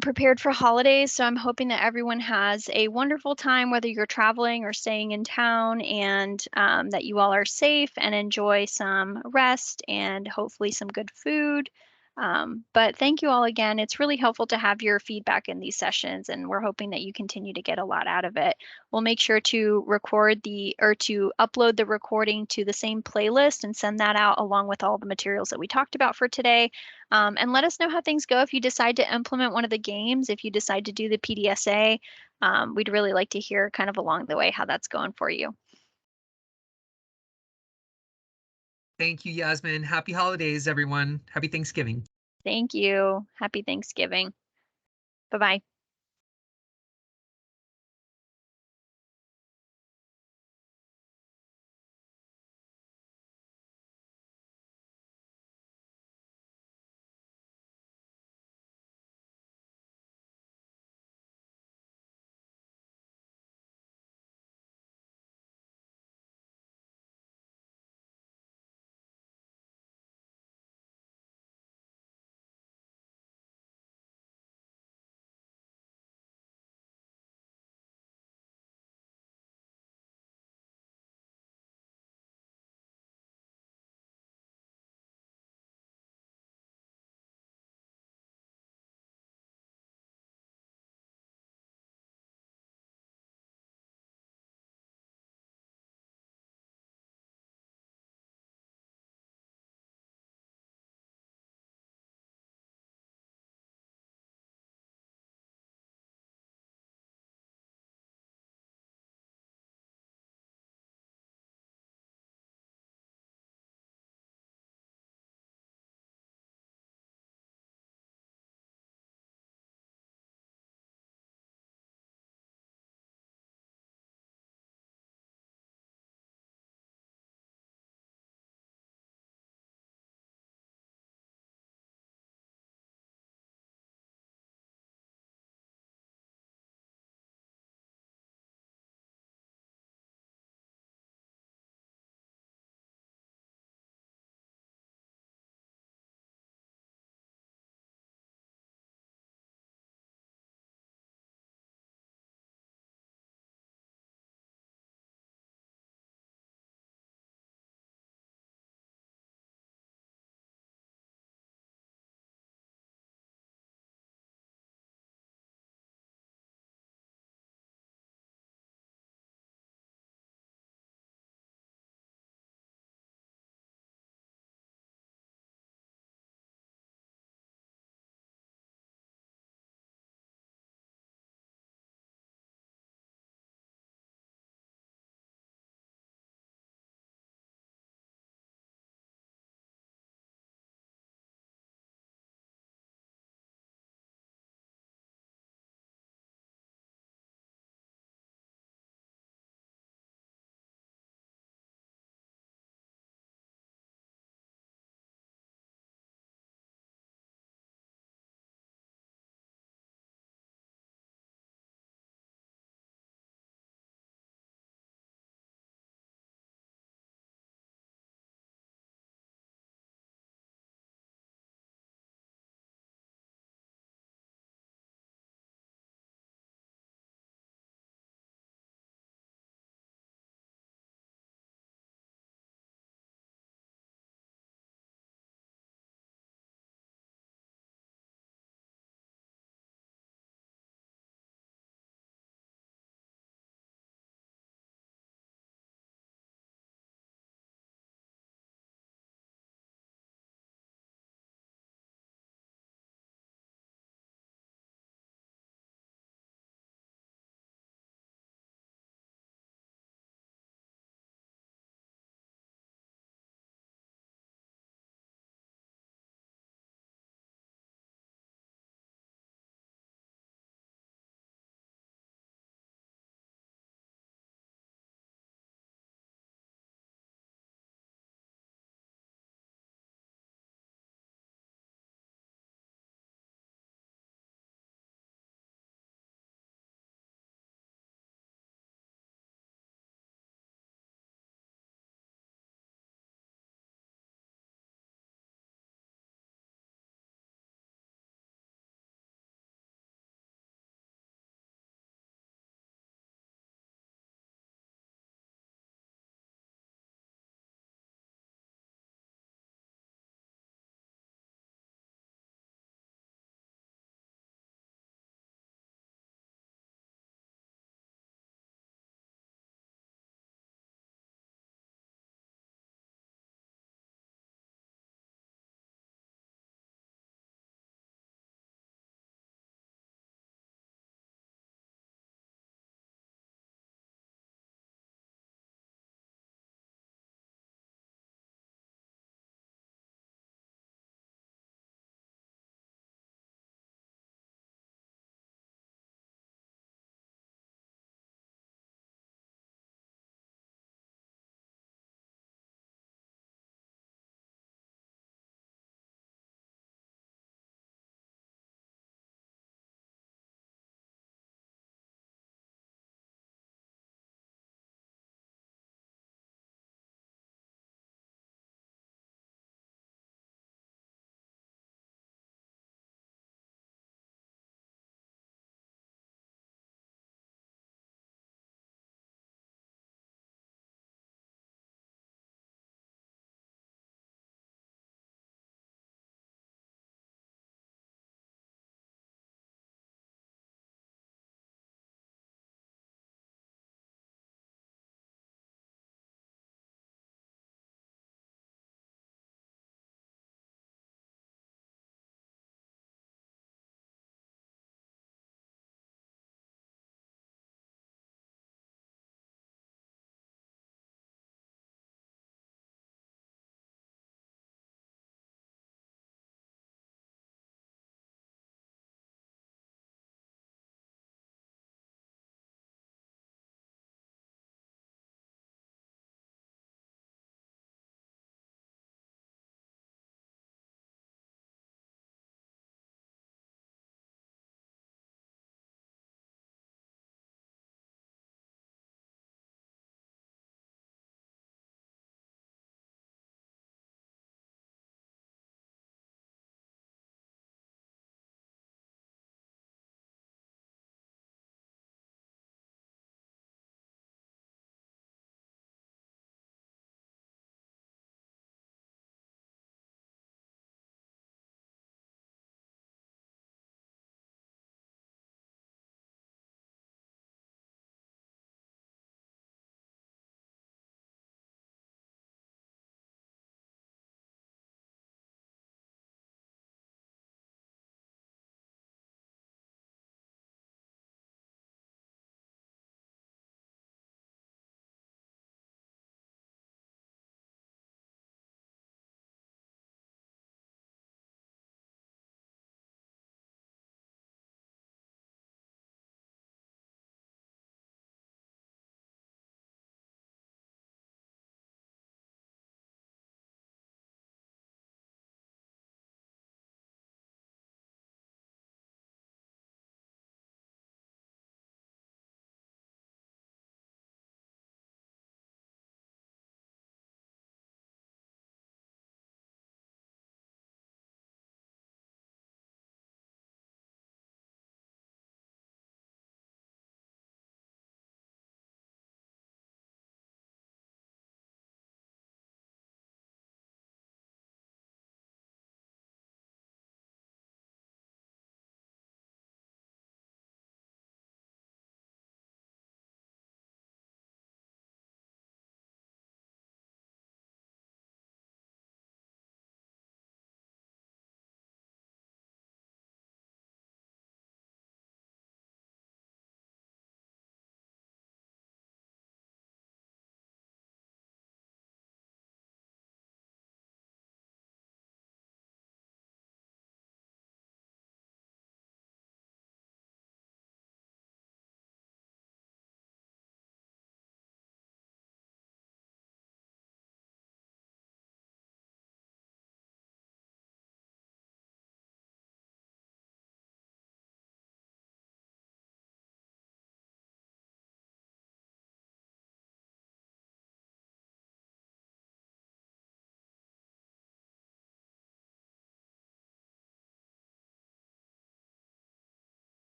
Speaker 1: prepared for holidays. So I'm hoping that everyone has a wonderful time, whether you're traveling or staying in town, and that you all are safe and enjoy some rest and hopefully some good food. But thank you all again. It's really helpful to have your feedback in these sessions, and we're hoping that you continue to get a lot out of it. We'll make sure to to upload the recording to the same playlist and send that out along with all the materials that we talked about for today. And let us know how things go if you decide to implement one of the games, if you decide to do the PDSA. We'd really like to hear kind of along the way how that's going for you.
Speaker 2: Thank you, Yasmin. Happy holidays, everyone. Happy Thanksgiving.
Speaker 1: Thank you. Happy Thanksgiving. Bye-bye.